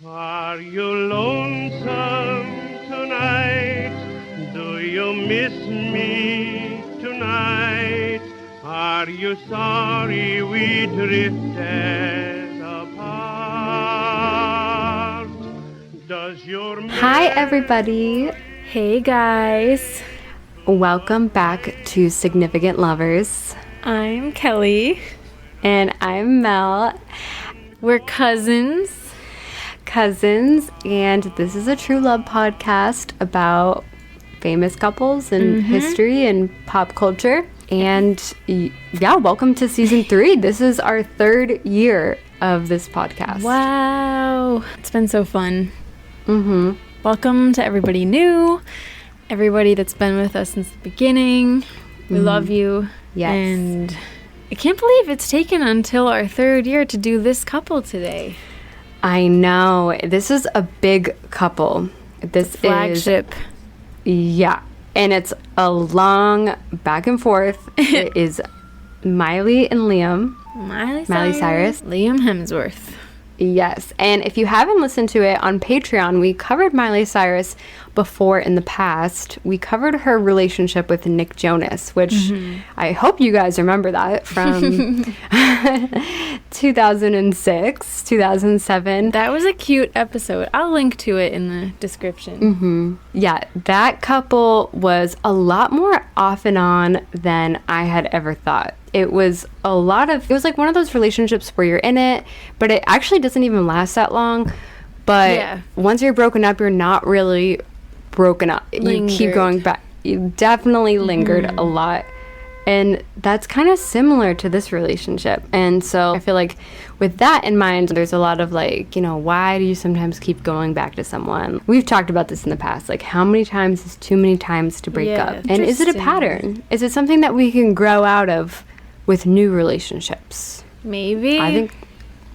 Are you lonesome tonight? Do you miss me tonight? Are you sorry we drifted apart? Does your Hi, everybody. Hey, guys. Welcome back to Significant Lovers. I'm Kelly. And I'm Mel. We're cousins. And this is a true love podcast about famous couples and history and pop culture. And yeah, welcome to season 3. This is our 3rd year of this podcast. Wow. It's been so fun. Welcome to everybody new, everybody that's been with us since the beginning. We love you. Yes. And I can't believe it's taken until our 3rd year to do this couple today. I know. This is a big couple. This Flagship. Yeah. And it's a long back and forth. It is Miley and Liam. Miley Cyrus. Liam Hemsworth. Yes. And if you haven't listened to it on Patreon, we covered Miley Cyrus before in the past. We covered her relationship with Nick Jonas, which I hope you guys remember that from 2006, 2007. That was a cute episode. I'll link to it in the description. Yeah, that couple was a lot more off and on than I had ever thought. It was like one of those relationships where you're in it, but it actually doesn't even last that long. But once you're broken up, you're not really broken up. Lingered. You keep going back. You definitely lingered a lot. And that's kind of similar to this relationship. And so I feel like with that in mind, there's a lot of like, why do you sometimes keep going back to someone? We've talked about this in the past. Like, how many times is too many times to break up? And is it a pattern? Is it something that we can grow out of with new relationships? Maybe. I think,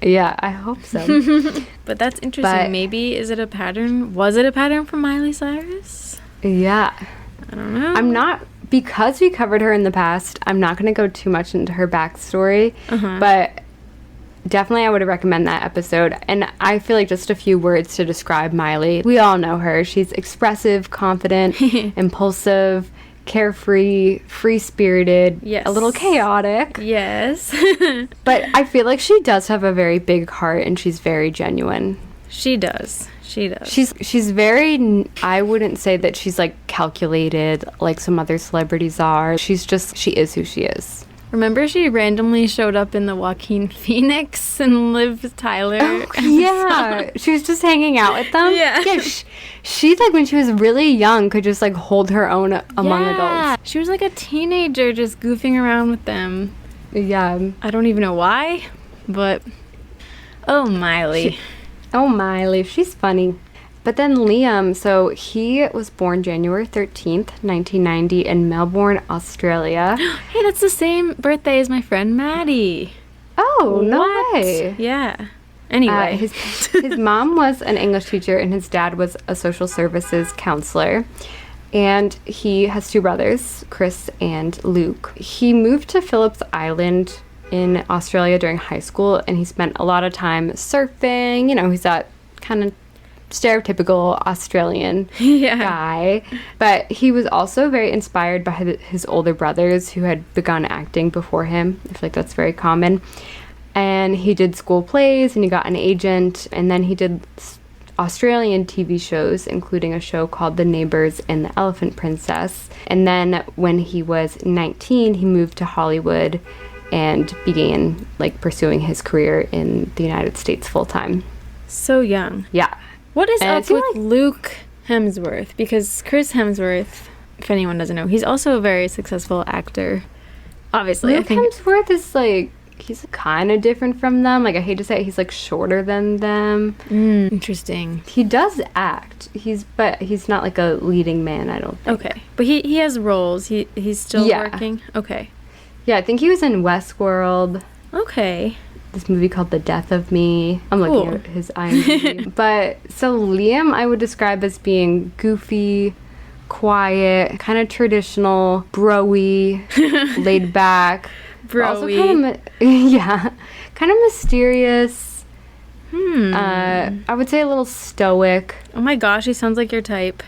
yeah, I hope so. But that's interesting. Maybe, is it a pattern? Was it a pattern for Miley Cyrus? Yeah. I don't know. Because we covered her in the past, I'm not going to go too much into her backstory, but definitely I would recommend that episode. And I feel like just a few words to describe Miley. We all know her. She's expressive, confident, impulsive, carefree, free-spirited, a little chaotic. Yes. But I feel like she does have a very big heart, and she's very genuine. She does. She's very, I wouldn't say that she's like calculated like some other celebrities are. She is who she is. Remember she randomly showed up in the Joaquin Phoenix and Liv Tyler? Oh, yeah. She was just hanging out with them. Yeah. She like when she was really young could just like hold her own among adults. She was like a teenager just goofing around with them. Yeah. I don't even know why, but Miley. Miley, she's funny. But then Liam, so he was born January 13th, 1990 in Melbourne, Australia. Hey, that's the same birthday as my friend Maddie. Oh, no way. Yeah. Anyway. His mom was an English teacher and his dad was a social services counselor. And he has 2 brothers, Chris and Luke. He moved to Phillip's Island in Australia during high school, and he spent a lot of time surfing. He's that kind of stereotypical Australian guy. But he was also very inspired by his older brothers who had begun acting before him. I feel like that's very common. And he did school plays, and he got an agent, and then he did Australian TV shows, including a show called The Neighbours and The Elephant Princess. And then when he was 19, he moved to Hollywood and began like pursuing his career in the United States full time. So young. Yeah. What is up with Luke Hemsworth? Because Chris Hemsworth, if anyone doesn't know, he's also a very successful actor. Obviously, Luke Hemsworth is like, he's kind of different from them. Like, I hate to say it, he's like shorter than them. Interesting. He does act. But he's not like a leading man, I don't think. Okay. But he has roles. He's still working? Okay. Yeah, I think he was in Westworld. Okay. This movie called The Death of Me. I'm looking at his IMDb. But so Liam I would describe as being goofy, quiet, kind of traditional, bro-y, laid back. Bro-y. Also kind of mysterious. I would say a little stoic. Oh my gosh, he sounds like your type.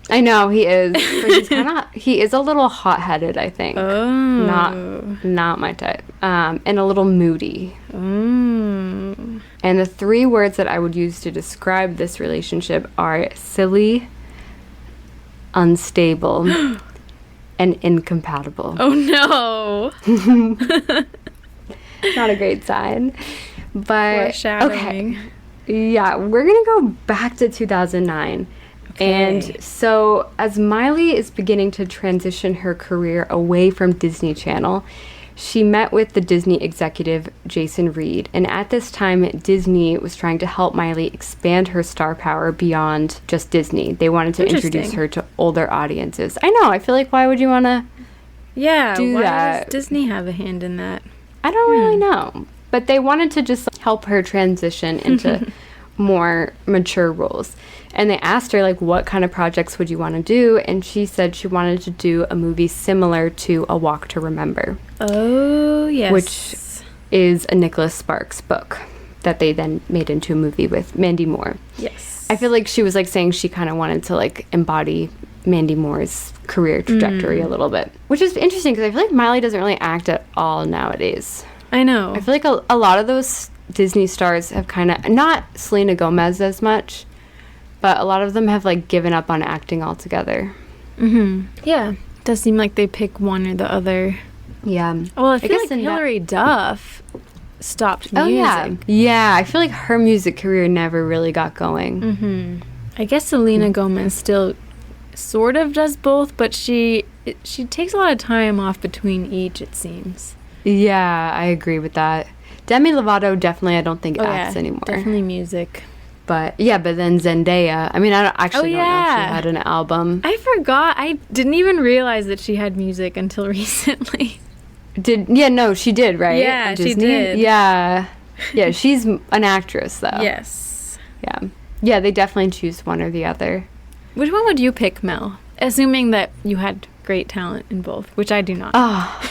I know he is, but he is a little hot-headed, I think. Oh. Not my type. And a little moody. Oh. And the 3 words that I would use to describe this relationship are silly, unstable, and incompatible. Oh no. Not a great sign. But Foreshadowing. Okay. Yeah, we're going to go back to 2009. And so as Miley is beginning to transition her career away from Disney Channel, she met with the Disney executive Jason Reed. And at this time, Disney was trying to help Miley expand her star power beyond just Disney. They wanted to introduce her to older audiences. I know. I feel like, why would you want to do why that? does Disney have a hand in that? I don't really know. But they wanted to just help her transition into more mature roles. And they asked her, like, what kind of projects would you want to do? And she said she wanted to do a movie similar to A Walk to Remember. Oh, yes. Which is a Nicholas Sparks book that they then made into a movie with Mandy Moore. Yes. I feel like she was, like, saying she kind of wanted to, like, embody Mandy Moore's career trajectory a little bit. Which is interesting because I feel like Miley doesn't really act at all nowadays. I know. I feel like a lot of those Disney stars have kind of, not Selena Gomez as much, but a lot of them have, like, given up on acting altogether. Yeah. It does seem like they pick one or the other. Yeah. Well, I feel guess like Hilary Duff stopped music. Oh, yeah. Yeah, I feel like her music career never really got going. I guess Selena Gomez still sort of does both, but she takes a lot of time off between each, it seems. Yeah, I agree with that. Demi Lovato definitely, I don't think, acts anymore. Definitely music. But, yeah, but then Zendaya, I mean, I don't know if she had an album. I forgot. I didn't even realize that she had music until recently. She did, right? Yeah, she did. Yeah. Yeah, she's an actress, though. Yes. Yeah. Yeah, they definitely choose one or the other. Which one would you pick, Mel? Assuming that you had great talent in both, which I do not. Oh.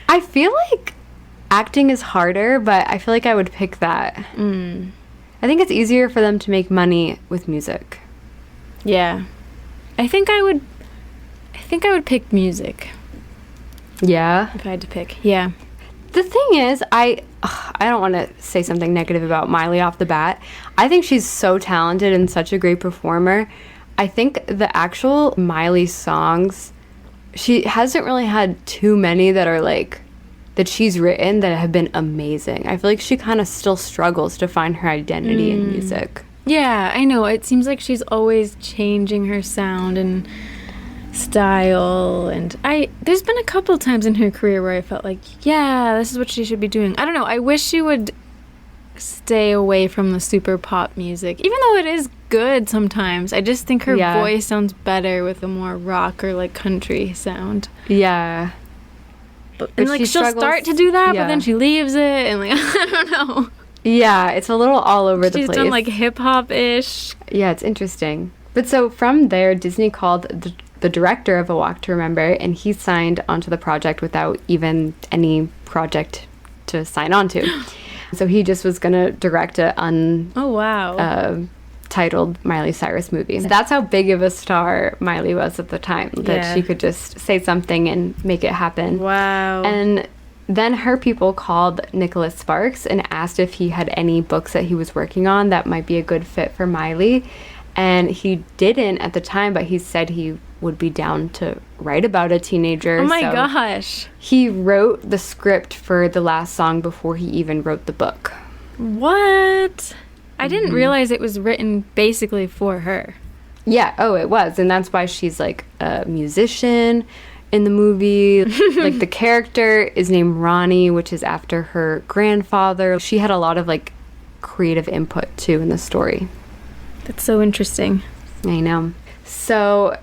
I feel like acting is harder, but I feel like I would pick that. I think it's easier for them to make money with music. Yeah. I think I would pick music. Yeah? If I had to pick. Yeah. The thing is, I don't want to say something negative about Miley off the bat. I think she's so talented and such a great performer. I think the actual Miley songs, she hasn't really had too many that are like, that she's written that have been amazing. I feel like she kind of still struggles to find her identity in music. Yeah, I know. It seems like she's always changing her sound and style, and there's been a couple times in her career where I felt like, yeah, this is what she should be doing. I don't know. I wish she would stay away from the super pop music, even though it is good sometimes. I just think her voice sounds better with a more rock or like country sound. Yeah. And like she'll start to do that, but then she leaves it, and like I don't know. Yeah, it's a little all over the place. She's done like hip hop ish. Yeah, it's interesting. But so from there, Disney called the director of A Walk to Remember, and he signed onto the project without even any project to sign on to. So he just was going to direct a titled Miley Cyrus movie. That's how big of a star Miley was at the time, that she could just say something and make it happen. Wow. And then her people called Nicholas Sparks and asked if he had any books that he was working on that might be a good fit for Miley. And he didn't at the time, but he said he would be down to write about a teenager. Oh my gosh. He wrote the script for the last song before he even wrote the book. What? I didn't realize it was written basically for her. Yeah, it was. And that's why she's like a musician in the movie. Like the character is named Ronnie, which is after her grandfather. She had a lot of like creative input too in the story. That's so interesting. I know. So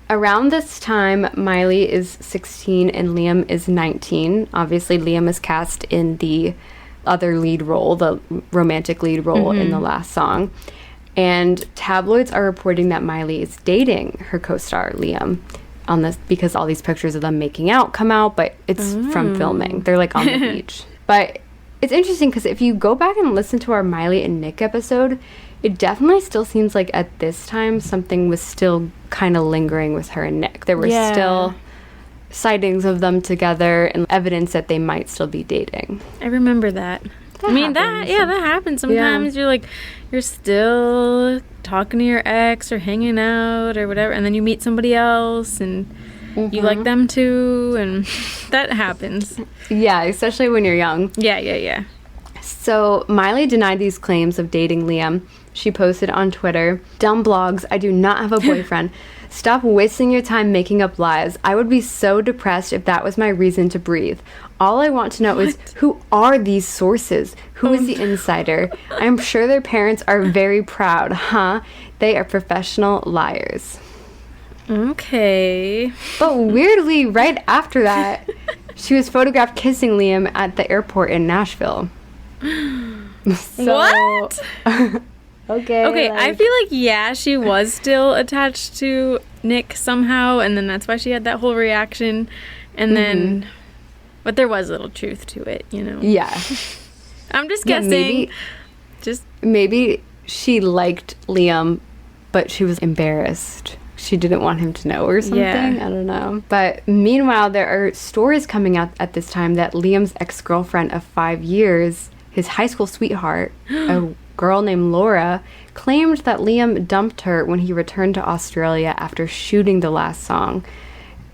around this time, Miley is 16 and Liam is 19. Obviously, Liam is cast in the other lead role, the romantic lead role in the last song. And tabloids are reporting that Miley is dating her co-star, Liam, on this because all these pictures of them making out come out, but it's from filming. They're like on the beach. But It's interesting because if you go back and listen to our Miley and Nick episode, it definitely still seems like at this time something was still kind of lingering with her and Nick. There were still sightings of them together and evidence that they might still be dating. I remember that. That happens sometimes. You're like, you're still talking to your ex or hanging out or whatever, and then you meet somebody else and you like them too, and that happens. Yeah, especially when you're young. Yeah. So Miley denied these claims of dating Liam. She posted on Twitter, "Dumb blogs, I do not have a boyfriend. Stop wasting your time making up lies. I would be so depressed if that was my reason to breathe. All I want to know is, who are these sources? Who is the insider? I'm sure their parents are very proud, huh? They are professional liars." Okay. But weirdly, right after that, she was photographed kissing Liam at the airport in Nashville. What? Okay, like, I feel like, she was still attached to Nick somehow, and then that's why she had that whole reaction, and then, but there was a little truth to it, you know? Yeah. I'm just guessing. Maybe she liked Liam, but she was embarrassed. She didn't want him to know or something. I don't know. But meanwhile, there are stories coming out at this time that Liam's ex-girlfriend of 5 years, his high school sweetheart, a girl named Laura, claimed that Liam dumped her when he returned to Australia after shooting the last song,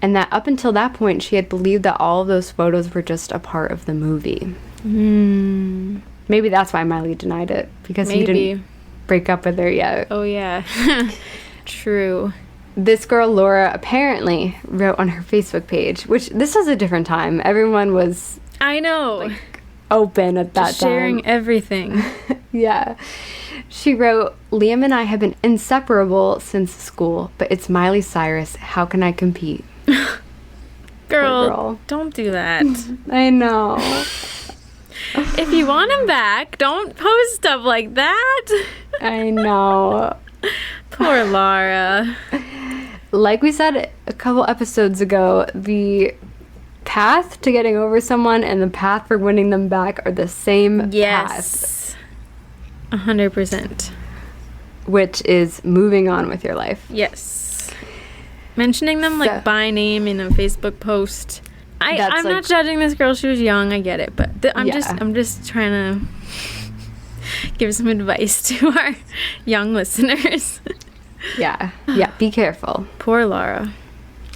and that up until that point she had believed that all of those photos were just a part of the movie. Maybe that's why Miley denied it, because he didn't break up with her yet. Oh yeah. True. This girl Laura apparently wrote on her Facebook page, which this was a different time. Everyone was, I know, like, open at that time. Sharing everything. Yeah. She wrote, "Liam and I have been inseparable since school, but it's Miley Cyrus. How can I compete?" Girl, don't do that. I know. If you want him back, don't post stuff like that. I know. Poor Laura. Like we said a couple episodes ago, the path to getting over someone and the path for winning them back are the same path. Yes. 100%. Which is moving on with your life. Yes. Mentioning them like by name in a Facebook post. I'm not judging this girl. She was young. I get it, but I'm just trying to give some advice to our young listeners. Yeah. Be careful. Poor Laura.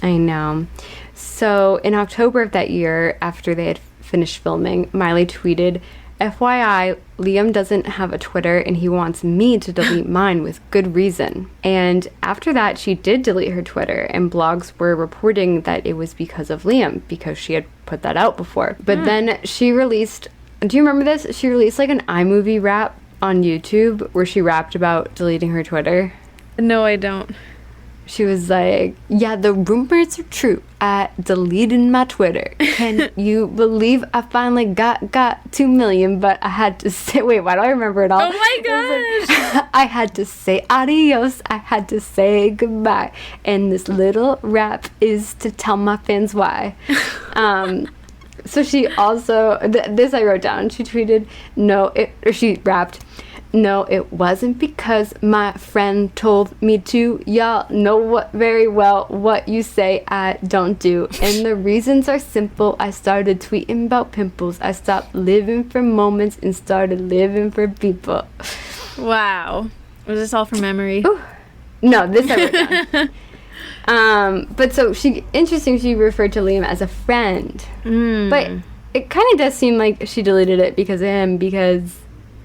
I know. So in October of that year, after they had finished filming, Miley tweeted, "FYI, Liam doesn't have a Twitter and he wants me to delete mine with good reason." And after that, she did delete her Twitter, and blogs were reporting that it was because of Liam, because she had put that out before. But then she released, do you remember this? She released like an iMovie rap on YouTube where she rapped about deleting her Twitter. No, I don't. She was like, "Yeah, the rumors are true. I deleted my Twitter. Can you believe I finally got 2 million, but I had to say," wait, why do I remember it all? Oh my gosh. Like, "I had to say adios. I had to say goodbye. And this little rap is to tell my fans why." So she also, this I wrote down. She tweeted, she rapped, "No, it wasn't because my friend told me to. Y'all know very well what you say I don't do. And the reasons are simple. I started tweeting about pimples. I stopped living for moments and started living for people." Wow. Was this all from memory? Ooh. No, this I wrote down. But so she referred to Liam as a friend. But it kind of does seem like she deleted it because of him, because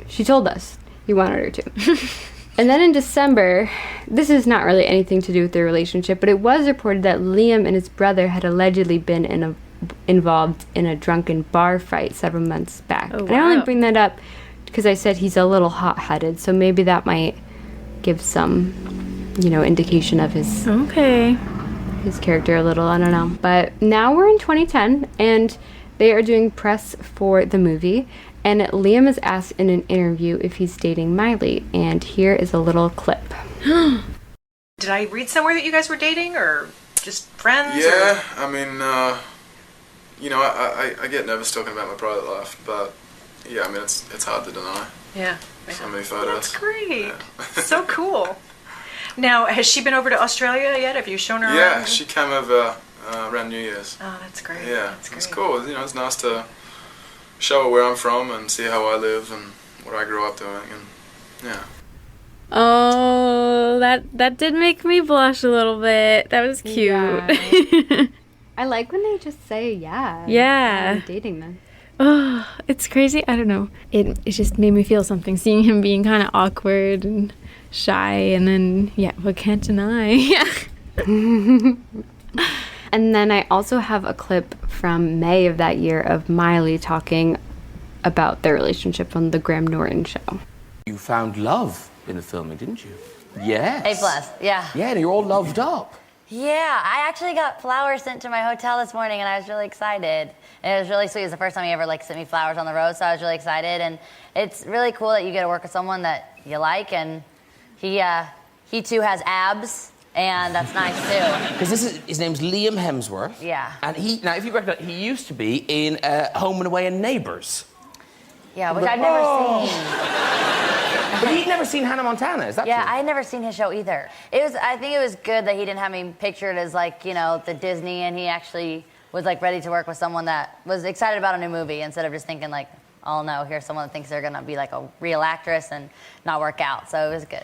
she told us he wanted her to. And then in December, this is not really anything to do with their relationship, but it was reported that Liam and his brother had allegedly been involved in a drunken bar fight several months back. Oh, wow. And I only bring that up because I said he's a little hot-headed, so maybe that might give some, indication of his character a little. I don't know. But now we're in 2010, and they are doing press for the movie. And Liam is asked in an interview if he's dating Miley, and here is a little clip. Did I read somewhere that you guys were dating, or just friends? Yeah, or? I mean, I get nervous talking about my private life, but yeah, I mean, it's hard to deny. Yeah. So many photos. That's great. Yeah. So cool. Now, has she been over to Australia yet? Have you shown her around? Yeah, she came over around New Year's. Oh, that's great. Yeah, that's great. it's cool. You know, it's nice to show her where I'm from and see how I live and what I grew up doing, and yeah. Oh, that did make me blush a little bit. That was cute. Yeah. I like when they just say, yeah. Yeah. I'm dating them. Oh, it's crazy. I don't know. It just made me feel something, seeing him being kind of awkward and shy, and then, yeah, what can't deny? Yeah. And then I also have a clip from May of that year of Miley talking about their relationship on the Graham Norton show. You found love in the filming, didn't you? Yes. A+, yeah. Yeah, and you're all loved up. Yeah, I actually got flowers sent to my hotel this morning, and I was really excited. And it was really sweet. It was the first time he ever sent me flowers on the road, so I was really excited. And it's really cool that you get to work with someone that you like, and he too has abs, and that's nice too. Because his name's Liam Hemsworth. Yeah. And now if you recognize, he used to be in Home and Away and Neighbours. Yeah, which I'd never seen. But he'd never seen Hannah Montana, is that Yeah, true? I had never seen his show either. I think it was good that he didn't have me pictured as the Disney, and he actually was ready to work with someone that was excited about a new movie instead of just thinking oh no, here's someone that thinks they're gonna be a real actress and not work out. So it was good.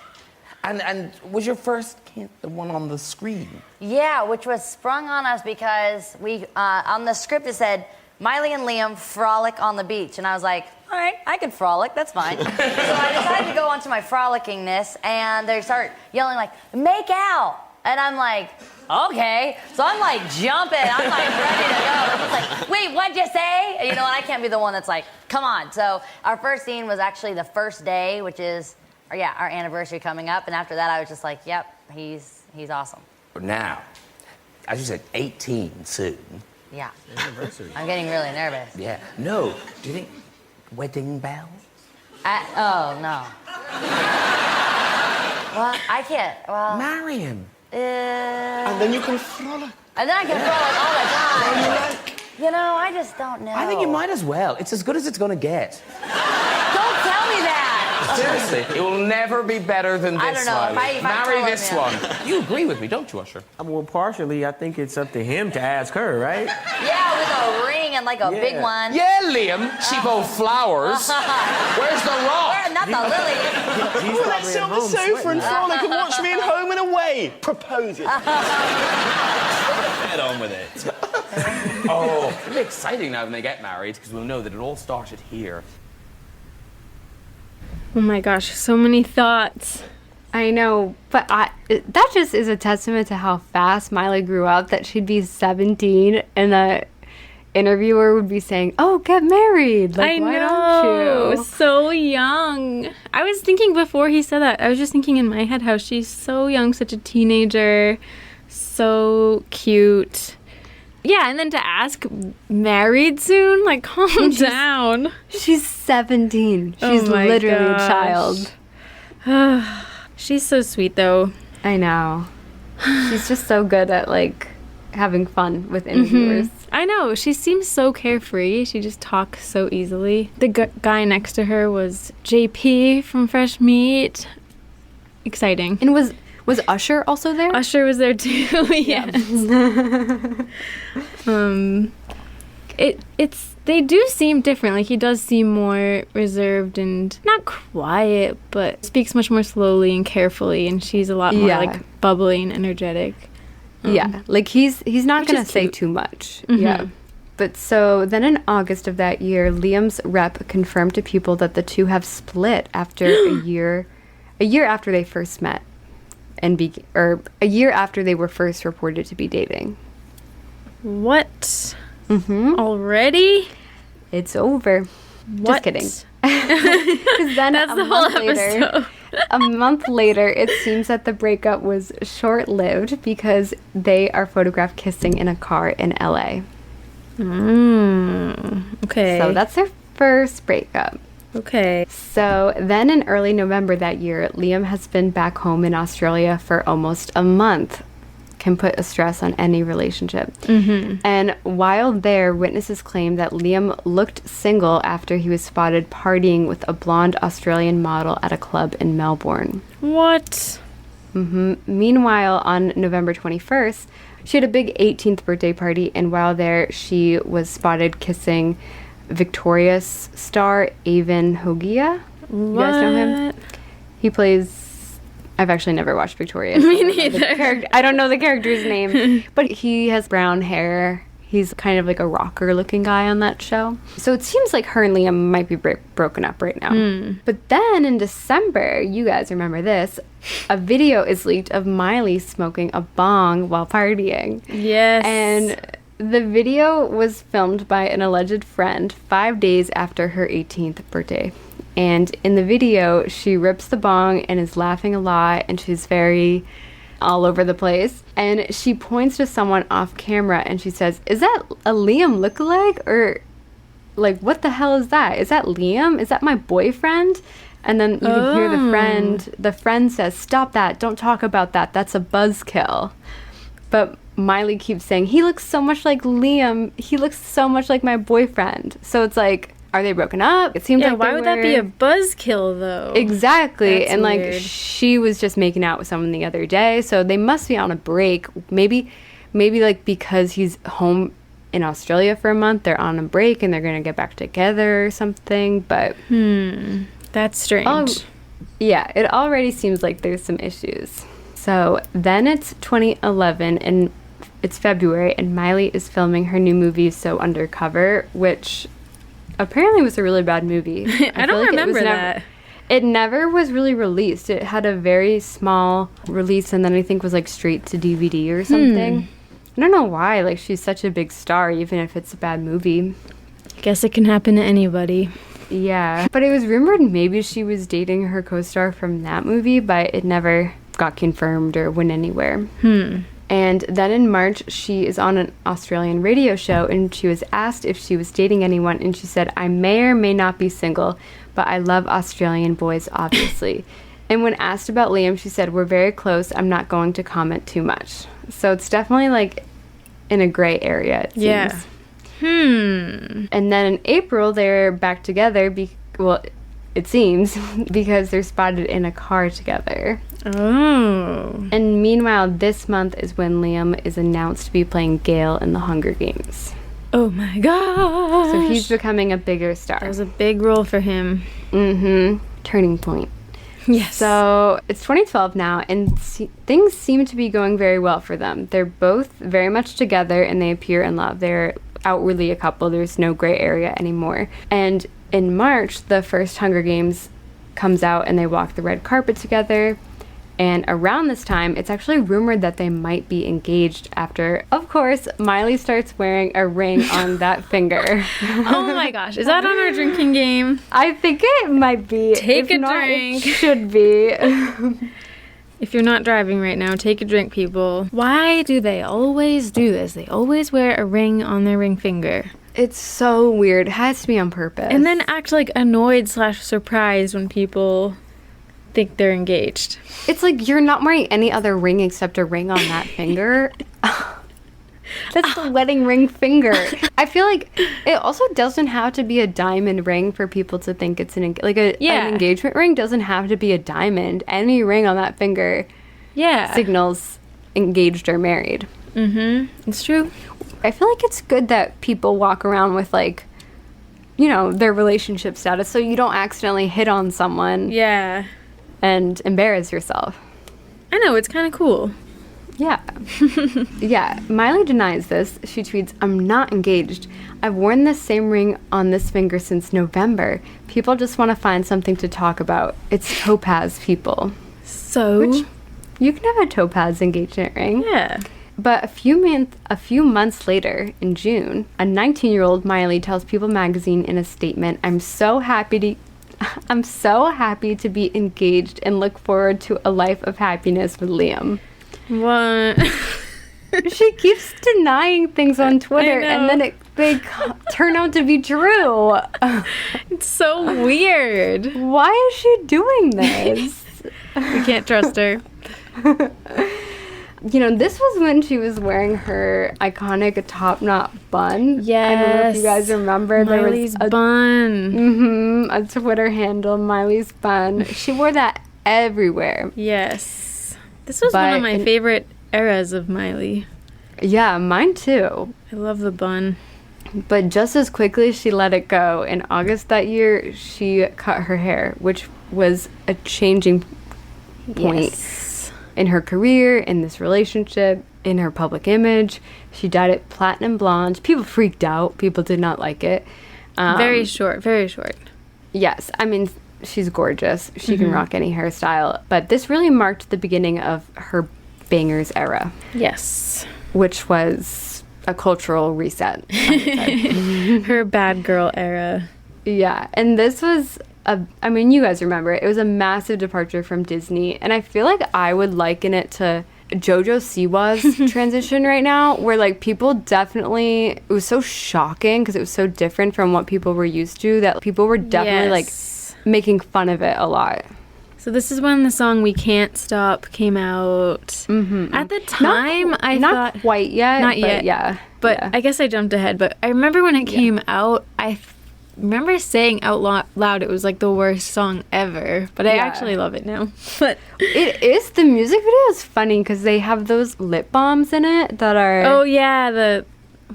And was your first kid the one on the screen? Yeah, which was sprung on us because we on the script it said Miley and Liam frolic on the beach, and I was like, all right, I can frolic, that's fine. So I decided to go onto my frolickingness, and they start yelling make out, and I'm like, okay. So I'm jumping, I'm ready to go. And it's wait, what'd you say? And, and I can't be the one that's come on. So our first scene was actually the first day, which is our anniversary coming up, and after that I was just yep, he's awesome. But now, as you said, 18 soon. Yeah. Anniversary. I'm getting really nervous. Yeah. No. Do you think wedding bells? Oh, no. Well, I can't. Well. Marry him. And then you can frolic. And then I can frolic all the time. I just don't know. I think you might as well. It's as good as it's going to get. Don't tell me that. Seriously, it will never be better than this. I don't know. Miley. If I Marry tell this him, one. You agree with me, don't you, Usher? Well, partially, I think it's up to him to ask her, right? Yeah, with a ring and a big one. Yeah, Liam. Cheapo flowers. Where's the rock? Where? Not the lily. Well, let's sit on the sofa and frolic and watch me in Home and Away. Propose it. Get on with it. Oh, it'll be exciting now when they get married, because we'll know that it all started here. Oh my gosh, so many thoughts. I know, but that just is a testament to how fast Miley grew up, that she'd be 17 and the interviewer would be saying, oh, get married. I why know, don't you? so young. I was thinking before he said that, I was just thinking in my head how she's so young, such a teenager, so cute. Yeah, and then to ask, married soon? Calm down. She's 17. She's literally a child. She's so sweet, though. I know. She's just so good at, having fun with interviewers. I know. She seems so carefree. She just talks so easily. The guy next to her was JP from Fresh Meat. Exciting. And was Usher also there? Usher was there too. Yes. They do seem different. He does seem more reserved and not quiet, but speaks much more slowly and carefully. And she's a lot more bubbly and energetic. Yeah, he's not gonna say too much. Mm-hmm. Yeah. But so then in August of that year, Liam's rep confirmed to people that the two have split after a year after they first met. A year after they were first reported to be dating. What? Mm-hmm. Already? It's over. What? Just kidding. Because then That's the whole episode. A month later, it seems that the breakup was short-lived because they are photographed kissing in a car in LA. Okay. So that's their first breakup. Okay. So then in early November that year, Liam has been back home in Australia for almost a month. can put a stress on any relationship. And while there, witnesses claim that Liam looked single after he was spotted partying with a blonde Australian model at a club in Melbourne. What? Meanwhile, on November 21st, she had a big 18th birthday party, and while there, she was spotted kissing Victorious star Avon Hogia. You guys know him? He plays... I've actually never watched Victorious. Me neither. I don't know the character's name, but he has brown hair. He's kind of like a rocker-looking guy on that show. So it seems like her and Liam might be broken up right now. But then in December, you guys remember this, a video is leaked of Miley smoking a bong while partying. Yes. And the video was filmed by an alleged friend 5 days after her 18th birthday. And in the video, she rips the bong and is laughing a lot, and she's very all over the place. And she points to someone off camera and she says, "Is that a Liam lookalike? Or like, what the hell is that? Is that Liam? Is that my boyfriend?" And then you can hear the friend says, "Stop that, don't talk about that, that's a buzzkill." But Miley keeps saying, "He looks so much like Liam, he looks so much like my boyfriend." So it's like, are they broken up? It seems like why would that be a buzzkill though? Exactly. That's and like weird. she was just making out with someone the other day, so they must be on a break. Maybe like because he's home in Australia for a month, they're on a break and they're gonna get back together or something. But That's strange. yeah, it already seems like there's some issues. So then it's 2011 and it's February, and Miley is filming her new movie So Undercover, which apparently was a really bad movie. I don't remember that. It never was really released. It had a very small release, and then I think was like straight to DVD or something. I don't know why. Like, she's such a big star, even if it's a bad movie. Guess it can happen to anybody. Yeah. But it was rumored maybe she was dating her co-star from that movie, but it never got confirmed or went anywhere. And then in March, she is on an Australian radio show, and she was asked if she was dating anyone, and she said, "I may or may not be single, but I love Australian boys, obviously." And when asked about Liam, she said, "We're very close. I'm not going to comment too much." So it's definitely like in a gray area, it seems. Yeah. And then in April, they're back together, it seems, because they're spotted in a car together. Oh. And meanwhile, this month is when Liam is announced to be playing Gale in the Hunger Games. Oh my gosh. So he's becoming a bigger star. That was a big role for him. Turning point. Yes. So it's 2012 now, and things seem to be going very well for them. They're both very much together, and they appear in love. They're outwardly a couple. There's no gray area anymore. And in March, the first Hunger Games comes out, and they walk the red carpet together. And around this time, it's actually rumored that they might be engaged after, of course, Miley starts wearing a ring on that finger. Oh my gosh. Is that on our drinking game? I think it might be. Take If a not, drink. It should be. If you're not driving right now, take a drink, people. Why do they always do this? They always wear a ring on their ring finger. It's so weird. It has to be on purpose. And then act like annoyed/surprised when people think they're engaged. It's like you're not wearing any other ring except a ring on that finger. That's the wedding ring finger. I feel like it also doesn't have to be a diamond ring for people to think it's an engagement ring doesn't have to be a diamond. Any ring on that finger signals engaged or married. It's true. I feel like it's good that people walk around with, like, you know, their relationship status so you don't accidentally hit on someone. Yeah. And embarrass yourself. I know, it's kind of cool. Yeah. Yeah. Miley denies this. She tweets, "I'm not engaged. I've worn this same ring on this finger since November. People just want to find something to talk about. It's topaz, people." So? Which, you can have a topaz engagement ring. Yeah. But a few months later, in June, a 19-year-old Miley tells People magazine in a statement, I'm so happy to be engaged and look forward to a life of happiness with Liam." What? She keeps denying things on Twitter, and then they turn out to be true. It's so weird. Why is she doing this? We can't trust her. You know, this was when she was wearing her iconic top knot bun. Yes. I don't know if you guys remember. Miley's bun. A Twitter handle, Miley's bun. She wore that everywhere. Yes. This was one of my favorite eras of Miley. Yeah, mine too. I love the bun. But just as quickly she let it go. In August that year, she cut her hair, which was a changing point in her career, in this relationship, in her public image. She dyed it platinum blonde. People freaked out. People did not like it. Very short. Yes. I mean, she's gorgeous. She can rock any hairstyle. But this really marked the beginning of her Bangerz era. Yes. Which was a cultural reset. Her bad girl era. Yeah. And this was I mean, you guys remember it. It was a massive departure from Disney. And I feel like I would liken it to JoJo Siwa's transition right now, where like people definitely, it was so shocking because it was so different from what people were used to that people were definitely like making fun of it a lot. So this is when the song "We Can't Stop" came out. At the time, I thought not quite yet, not yet, yeah. But I guess I jumped ahead. But I remember when it came out, I remember saying out loud it was like the worst song ever. But I actually love it now. But it is. The music video is funny because they have those lip balms in it that are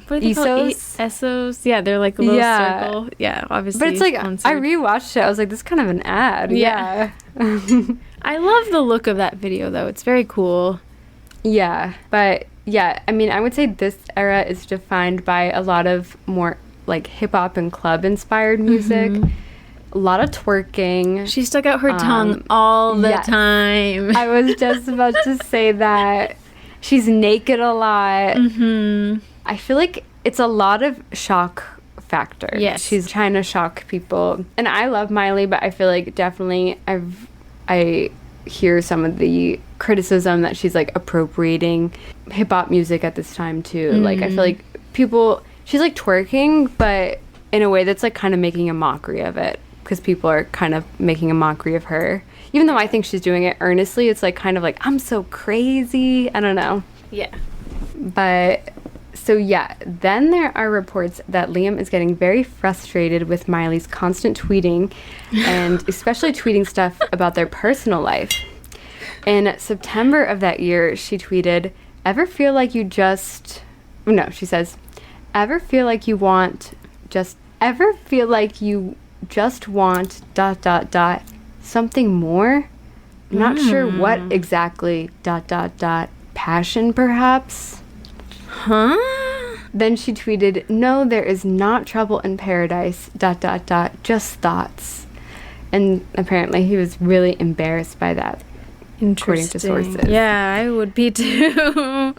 what are they called? Essos? Yeah, they're like a little circle. Yeah, obviously. But it's like, sponsored. I rewatched it. I was like, this is kind of an ad. Yeah. I love the look of that video, though. It's very cool. Yeah. But, yeah, I mean, I would say this era is defined by a lot of more, like, hip-hop and club-inspired music. A lot of twerking. She stuck out her tongue all the time. I was just about to say that. She's naked a lot. I feel like it's a lot of shock factor. Yes. She's trying to shock people. And I love Miley, but I feel like definitely I hear some of the criticism that she's like appropriating hip-hop music at this time too. Like I feel like she's like twerking, but in a way that's like kind of making a mockery of it because people are kind of making a mockery of her. Even though I think she's doing it earnestly, it's like kind of like, I'm so crazy. I don't know. Yeah. But so yeah, then there are reports that Liam is getting very frustrated with Miley's constant tweeting and especially tweeting stuff about their personal life. In September of that year, she tweeted, ever feel like you just want ... something more? Not sure what exactly ... passion perhaps? Huh? Then she tweeted, no, there is not trouble in paradise ... just thoughts. And apparently he was really embarrassed by that, according to sources. Yeah, I would be too.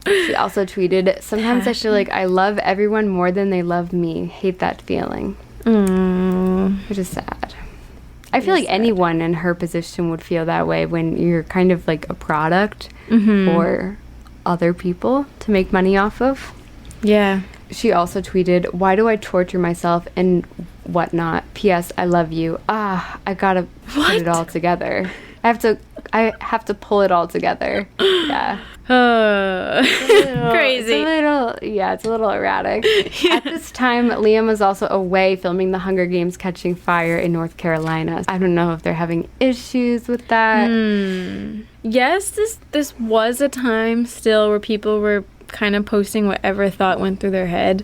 She also tweeted, sometimes I feel like I love everyone more than they love me. Hate that feeling. Which is sad. I feel like anyone in her position would feel that way when you're kind of like a product for other people to make money off of. Yeah. She also tweeted, why do I torture myself and whatnot? P.S. I love you. I gotta put it all together. I have to pull it all together. Yeah. Crazy. It's a little erratic. At this time, Liam was also away filming The Hunger Games Catching Fire in North Carolina. I don't know if they're having issues with that. Yes, this was a time still where people were kind of posting whatever thought went through their head,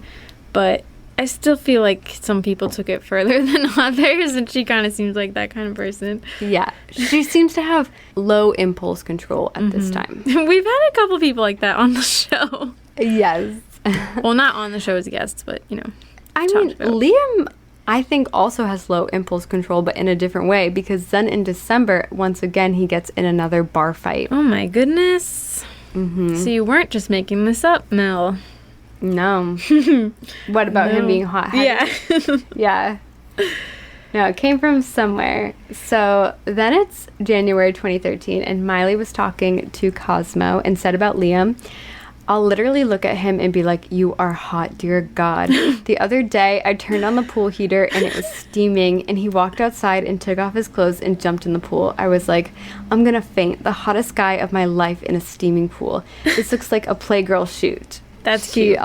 but I still feel like some people took it further than others, and she kind of seems like that kind of person. Yeah. She seems to have low impulse control at this time. We've had a couple people like that on the show. Yes. Well, not on the show as guests, but, you know. I mean, Liam, I think, also has low impulse control, but in a different way, because then in December, once again, he gets in another bar fight. Oh, my goodness. So you weren't just making this up, Mel. No. What about him being hot-headed? Yeah. Yeah. No, it came from somewhere. So then it's January 2013, and Miley was talking to Cosmo and said about Liam, I'll literally look at him and be like, you are hot, dear God. The other day, I turned on the pool heater and it was steaming, and he walked outside and took off his clothes and jumped in the pool. I was like, I'm gonna faint. The hottest guy of my life in a steaming pool. This looks like a Playgirl shoot. That's cute.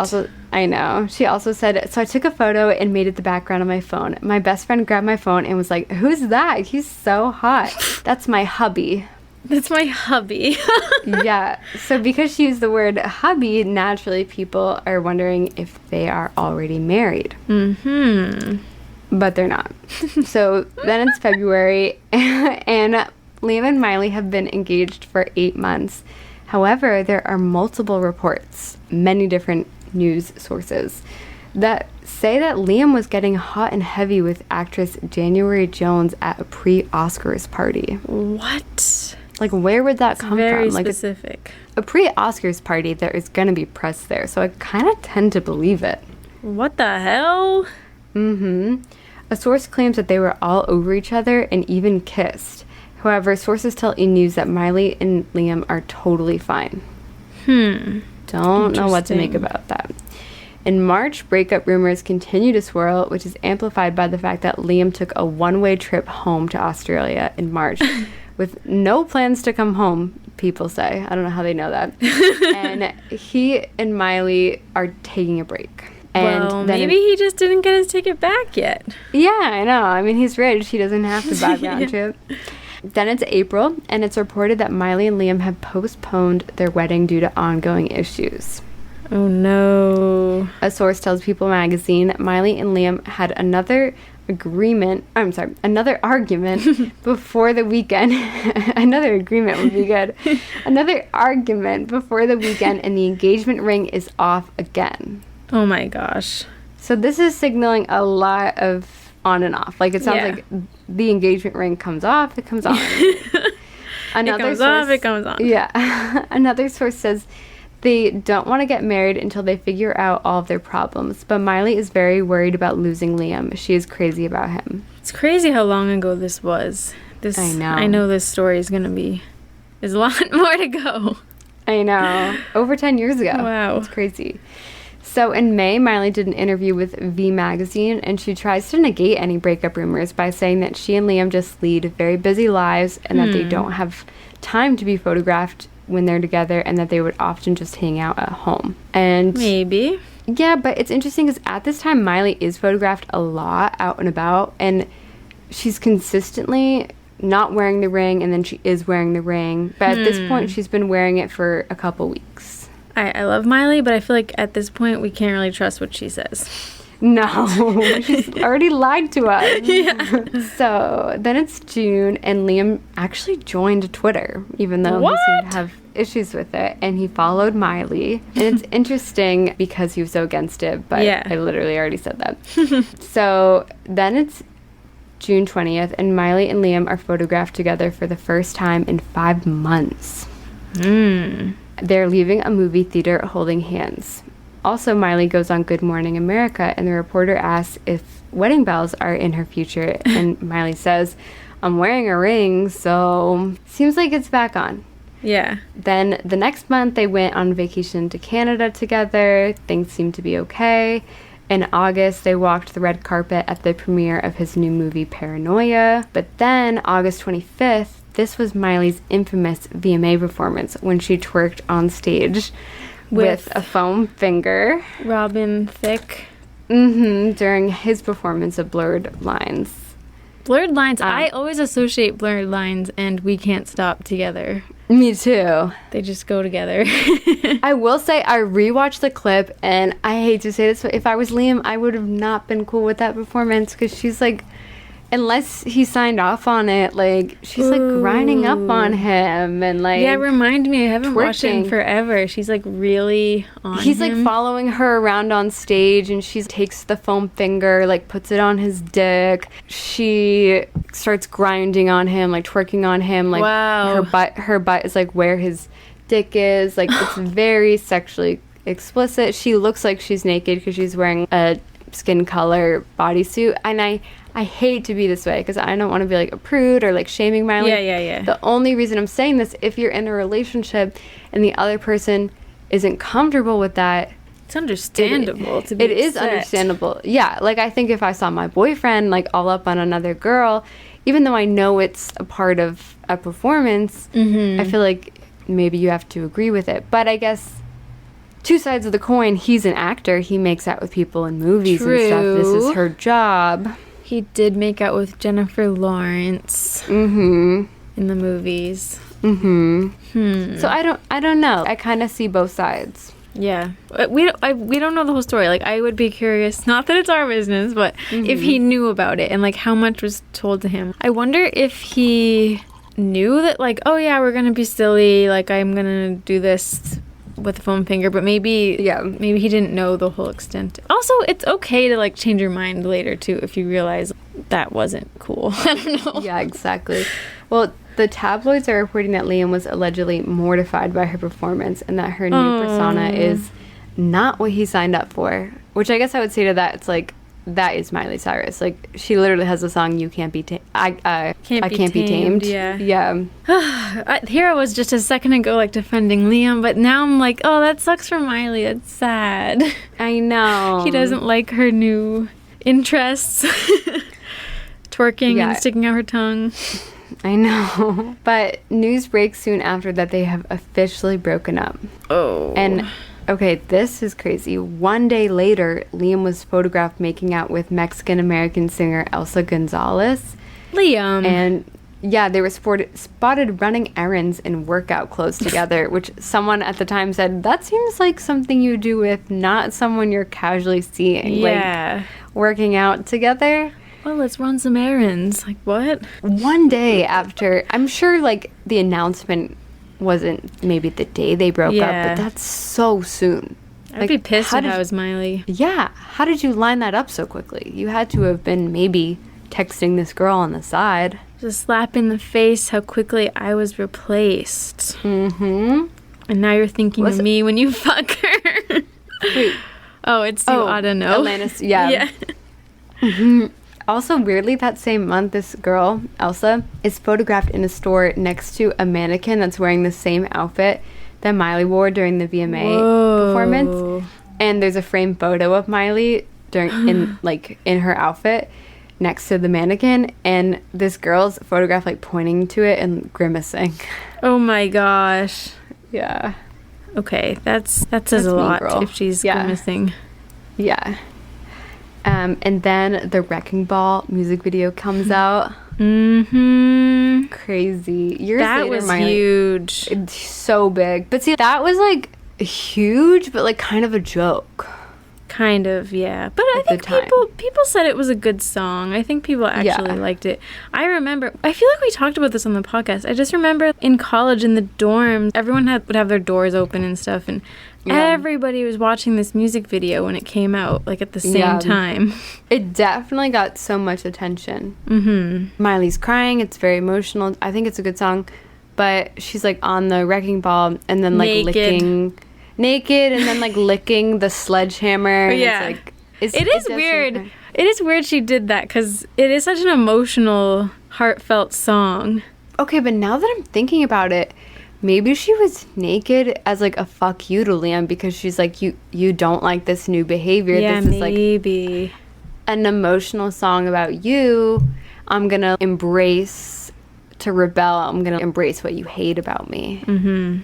I know. She also said, so I took a photo and made it the background of my phone. My best friend grabbed my phone and was like, who's that? He's so hot. That's my hubby. That's my hubby. Yeah. So because she used the word hubby, naturally people are wondering if they are already married. Mm-hmm. But they're not. So then it's February, and Liam and Miley have been engaged for 8 months. However, there are multiple reports, many different news sources, that say that Liam was getting hot and heavy with actress January Jones at a pre-Oscars party. What? Like, where would that come Very from? Like, specific. a pre-Oscars party, there is going to be press there, so I kind of tend to believe it. What the hell? Mm-hmm. A source claims that they were all over each other and even kissed. However, sources tell E! News that Miley and Liam are totally fine. Don't know what to make about that. In March, breakup rumors continue to swirl, which is amplified by the fact that Liam took a one-way trip home to Australia in March with no plans to come home, people say. I don't know how they know that. And he and Miley are taking a break. And well, maybe he just didn't get his ticket back yet. Yeah, I know. I mean, he's rich. He doesn't have to buy round trip. Then it's April, and it's reported that Miley and Liam have postponed their wedding due to ongoing issues. Oh, no. A source tells People magazine that Miley and Liam had another argument before the weekend. Another agreement would be good. Another argument before the weekend, and the engagement ring is off again. Oh, my gosh. So this is signaling a lot of on and off. Like, it sounds like the engagement ring comes off, it comes on. It comes off, it comes on. Yeah. Another source says they don't want to get married until they figure out all of their problems. But Miley is very worried about losing Liam. She is crazy about him. It's crazy how long ago this was. I know. I know this story is going to be... There's a lot more to go. I know. Over 10 years ago. Wow. It's crazy. So in May, Miley did an interview with V Magazine, and she tries to negate any breakup rumors by saying that she and Liam just lead very busy lives and that they don't have time to be photographed when they're together, and that they would often just hang out at home. And maybe. Yeah, but it's interesting because at this time, Miley is photographed a lot out and about, and she's consistently not wearing the ring, and then she is wearing the ring. But at this point, she's been wearing it for a couple weeks. I love Miley, but I feel like at this point we can't really trust what she says. No, she's already lied to us. Yeah. So then it's June, and Liam actually joined Twitter, even though he seemed to have issues with it, and he followed Miley. And it's interesting because he was so against it, but I literally already said that. So then it's June 20th, and Miley and Liam are photographed together for the first time in 5 months. They're leaving a movie theater holding hands. Also, Miley goes on Good Morning America, and the reporter asks if wedding bells are in her future, and Miley says, I'm wearing a ring, so seems like it's back on. Yeah. Then the next month, they went on vacation to Canada together. Things seemed to be okay. In August, they walked the red carpet at the premiere of his new movie, Paranoia. But then, August 25th, this was Miley's infamous VMA performance when she twerked on stage with a foam finger. Robin Thicke. During his performance of Blurred Lines. Blurred Lines. I always associate Blurred Lines and We Can't Stop together. Me too. They just go together. I will say I rewatched the clip, and I hate to say this, but if I was Liam, I would have not been cool with that performance, because she's like, unless he signed off on it, like, she's like grinding up on him and like, yeah, remind me, I haven't watched it in twerking. forever. She's like really on He's him. like following her around on stage, and she takes the foam finger, like puts it on his dick. She starts grinding on him, like twerking on him, like wow. her butt is like where his dick is. Like, it's very sexually explicit. She looks like she's naked because she's wearing a skin color bodysuit, and I hate to be this way because I don't want to be like a prude or like shaming Miley. Yeah. The only reason I'm saying this, if you're in a relationship and the other person isn't comfortable with that, It's understandable to be it is upset. understandable. Yeah, like I think if I saw my boyfriend like all up on another girl, even though I know it's a part of a performance, I feel like maybe you have to agree with it. But I guess two sides of the coin, he's an actor. He makes out with people in movies and stuff. This is True. her job. He did make out with Jennifer Lawrence Mm-hmm. in the movies. Mm-hmm. So I don't know. I kind of see both sides. Yeah, we don't know the whole story. Like, I would be curious, not that it's our business, but if he knew about it and like how much was told to him. I wonder if he knew that, like, oh yeah, we're gonna be silly, like I'm gonna do this with a foam finger, but maybe he didn't know the whole extent. Also, it's okay to like change your mind later too if you realize that wasn't cool. I don't know. Yeah, exactly. Well, the tabloids are reporting that Liam was allegedly mortified by her performance and that her new persona is not what he signed up for. Which I guess I would say to that, it's like, that is Miley Cyrus. Like, she literally has a song, "You Can't Be Tamed." I can't be tamed. Yeah. Yeah. Here I was just a second ago like defending Liam, but now I'm like, oh, that sucks for Miley. That's sad. I know. He doesn't like her new interests. Twerking Yeah. and sticking out her tongue. I know. But news breaks soon after that they have officially broken up. Oh. And okay, this is crazy. One day later, Liam was photographed making out with Mexican-American singer Elsa Gonzalez. Liam. And yeah, they were spotted running errands in workout clothes together, which someone at the time said, that seems like something you do with not someone you're casually seeing. Yeah. Like, working out together. Well, let's run some errands. Like, what? One day after, I'm sure, like, the announcement wasn't maybe the day they broke up, but that's so soon. I'd be pissed if I was Miley. Yeah. How did you line that up so quickly? You had to have been maybe texting this girl on the side. Just slap in the face how quickly I was replaced. Mm-hmm. And now you're thinking of me when you fuck her. Wait. Oh, it's you ought to know. Atlantis, yeah. Yeah. Also, weirdly, that same month, this girl, Elsa, is photographed in a store next to a mannequin that's wearing the same outfit that Miley wore during the VMA performance. And there's a framed photo of Miley in her outfit next to the mannequin, and this girl's photograph like pointing to it and grimacing. Oh my gosh. Yeah. Okay, that says a lot girl. if she's grimacing. Yeah. And then the Wrecking Ball music video comes out. Mm-hmm. Crazy. Years that later, was Miley, huge. It's so big. But see, that was like huge, but like kind of a joke. Kind of, yeah. But I think people said it was a good song. I think people actually liked it. I remember, I feel like we talked about this on the podcast. I just remember in college, in the dorms, everyone would have their doors open and stuff, and everybody was watching this music video when it came out, like at the same time. It definitely got so much attention. Mm-hmm. Miley's crying. It's very emotional. I think it's a good song. But she's like on the Wrecking Ball and then like licking... Naked and then like licking the sledgehammer. And yeah, it's like, it is weird. It is weird she did that because it is such an emotional, heartfelt song. Okay, but now that I'm thinking about it, maybe she was naked as like a fuck you to Liam because she's like, you don't like this new behavior. Yeah, this is maybe like an emotional song about you. I'm gonna embrace to rebel. I'm gonna embrace what you hate about me. Mm-hmm.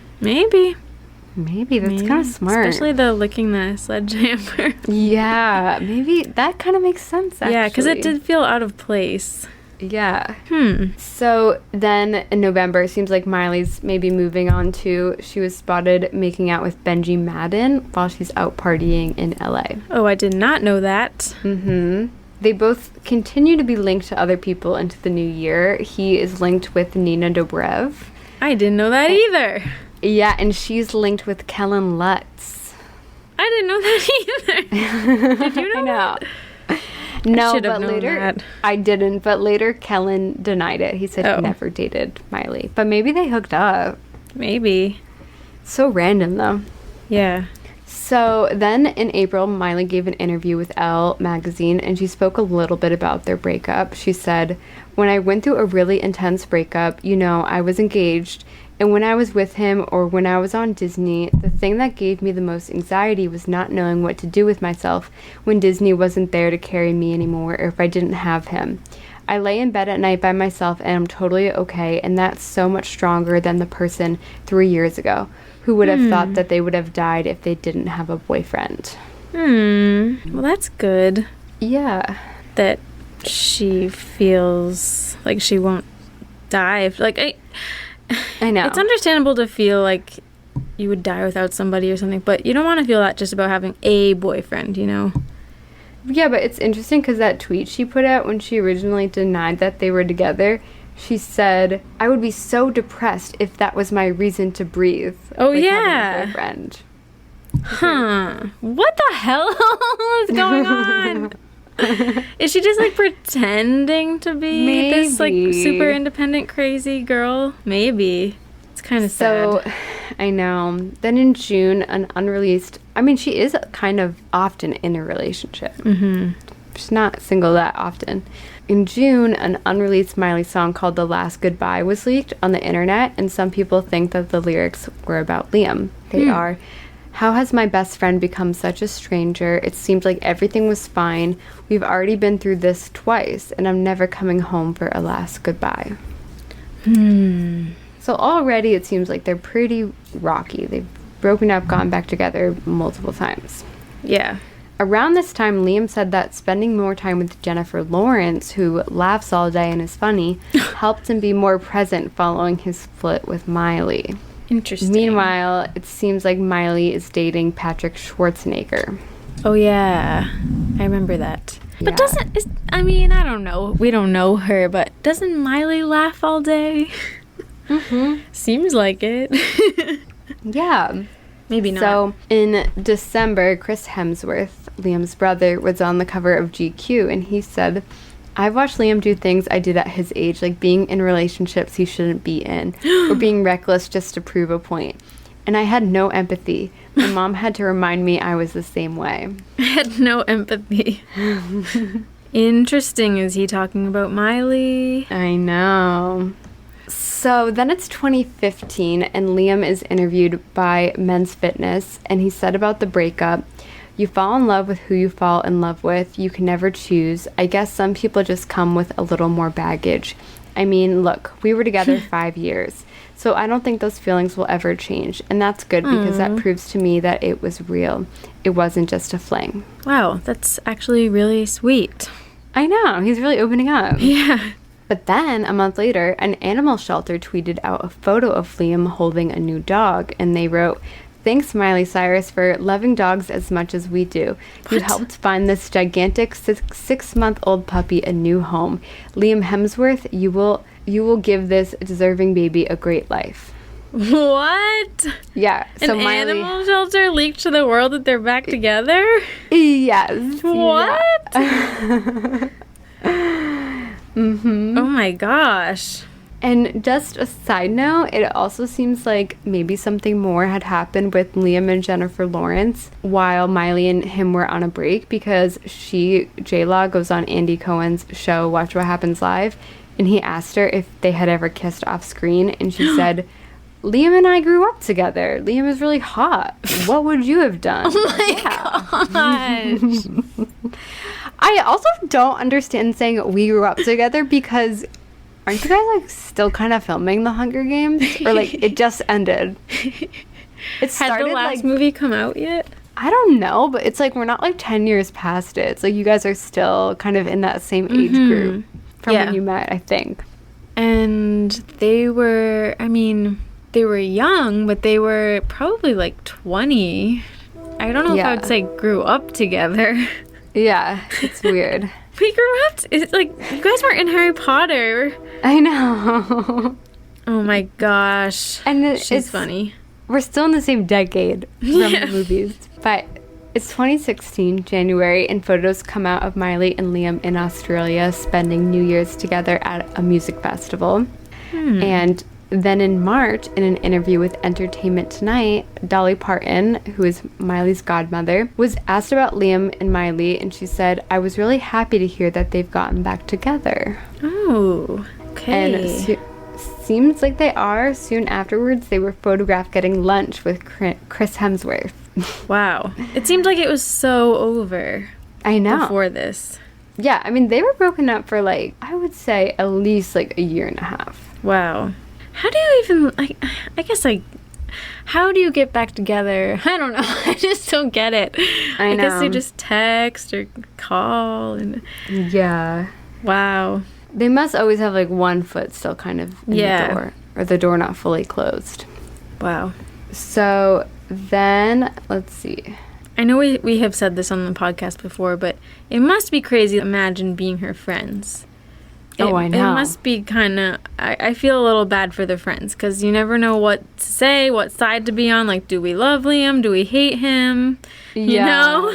Maybe that's kind of smart. Especially the licking the sledgehammer. Yeah, maybe that kind of makes sense, actually. Yeah, because it did feel out of place. Yeah. So then in November, it seems like Miley's maybe moving on to, she was spotted making out with Benji Madden while she's out partying in LA. Oh, I did not know that. Mm-hmm. They both continue to be linked to other people into the new year. He is linked with Nina Dobrev. I didn't know that either. Yeah, and she's linked with Kellen Lutz. I didn't know that either. Did you know that? No, but later I didn't. But later, Kellen denied it. He said he never dated Miley, but maybe they hooked up. Maybe. So random, though. Yeah. So then in April, Miley gave an interview with Elle magazine, and she spoke a little bit about their breakup. She said, "When I went through a really intense breakup, I was engaged. And when I was with him or when I was on Disney, the thing that gave me the most anxiety was not knowing what to do with myself when Disney wasn't there to carry me anymore or if I didn't have him. I lay in bed at night by myself and I'm totally okay, and that's so much stronger than the person 3 years ago who would have thought that they would have died if they didn't have a boyfriend. Well, that's good. Yeah. That she feels like she won't die. I know. It's understandable to feel like you would die without somebody or something, but you don't want to feel that just about having a boyfriend, you know? Yeah, but it's interesting because that tweet she put out when she originally denied that they were together, she said, I would be so depressed if that was my reason to breathe. Oh, like yeah. having a boyfriend. Huh. What the hell is going on? Is she just, like, pretending to be this, like, super independent, crazy girl? Maybe. It's kind of sad. So, I know. Then in June, an unreleased... I mean, she is kind of often in a relationship. Mm-hmm. She's not single that often. In June, an unreleased Miley song called The Last Goodbye was leaked on the internet, and some people think that the lyrics were about Liam. They are... How has my best friend become such a stranger? It seemed like everything was fine. We've already been through this twice, and I'm never coming home for a last goodbye. So already it seems like they're pretty rocky. They've broken up, gone back together multiple times. Yeah. Around this time, Liam said that spending more time with Jennifer Lawrence, who laughs all day and is funny, helped him be more present following his split with Miley. Interesting. Meanwhile, it seems like Miley is dating Patrick Schwarzenegger. Oh, yeah. I remember that. Yeah. But I don't know. We don't know her, but doesn't Miley laugh all day? Mm-hmm. Seems like it. Yeah. Maybe not. So, in December, Chris Hemsworth, Liam's brother, was on the cover of GQ, and he said, I've watched Liam do things I did at his age, like being in relationships he shouldn't be in, or being reckless just to prove a point. And I had no empathy. My mom had to remind me I was the same way. I had no empathy. Interesting. Is he talking about Miley? I know. So then it's 2015, and Liam is interviewed by Men's Fitness, and he said about the breakup, you fall in love with who you fall in love with. You can never choose. I guess some people just come with a little more baggage. I mean, look, we were together 5 years, so I don't think those feelings will ever change. And that's good because that proves to me that it was real. It wasn't just a fling. Wow, that's actually really sweet. I know. He's really opening up. Yeah. But then, a month later, an animal shelter tweeted out a photo of Liam holding a new dog, and they wrote, thanks, Miley Cyrus, for loving dogs as much as we do. You helped find this gigantic six-month-old puppy a new home. Liam Hemsworth, you will give this deserving baby a great life. What? Yeah. So An Miley, animal shelter leaked to the world that they're back together? Yes. What? Yeah. Mm-hmm. Oh my gosh. And just a side note, it also seems like maybe something more had happened with Liam and Jennifer Lawrence while Miley and him were on a break, because J-Law goes on Andy Cohen's show, Watch What Happens Live, and he asked her if they had ever kissed off screen, and she said, Liam and I grew up together. Liam is really hot. What would you have done? Oh my gosh. I also don't understand saying we grew up together, because aren't you guys like still kind of filming the Hunger Games? Or like it just ended? It started, had the last movie come out yet? I don't know, but it's like we're not like 10 years past it. It's like you guys are still kind of in that same age group from when you met, I think. And they were young, but they were probably like 20. I don't know if I would say grew up together. Yeah, it's weird. We grew up. It's like you guys weren't in Harry Potter. I know. Oh my gosh. And it's funny. We're still in the same decade from the movies. But it's 2016, January, and photos come out of Miley and Liam in Australia spending New Year's together at a music festival. And then in March, in an interview with Entertainment Tonight, Dolly Parton, who is Miley's godmother, was asked about Liam and Miley, and she said, I was really happy to hear that they've gotten back together. Oh, okay. And seems like they are. Soon afterwards, they were photographed getting lunch with Chris Hemsworth. Wow. It seemed like it was so over. I know. Before this. Yeah, I mean, they were broken up for, like, I would say at least, like, a year and a half. Wow. How do you even, I guess, like, how do you get back together? I don't know. I just don't get it. I guess they just text or call. And yeah. Wow. They must always have, like, one foot still kind of in the door. Or the door not fully closed. Wow. So then, let's see. I know we have said this on the podcast before, but it must be crazy to imagine being her friends. I know. It must be kind of... I feel a little bad for the friends, because you never know what to say, what side to be on. Like, do we love Liam? Do we hate him? You know?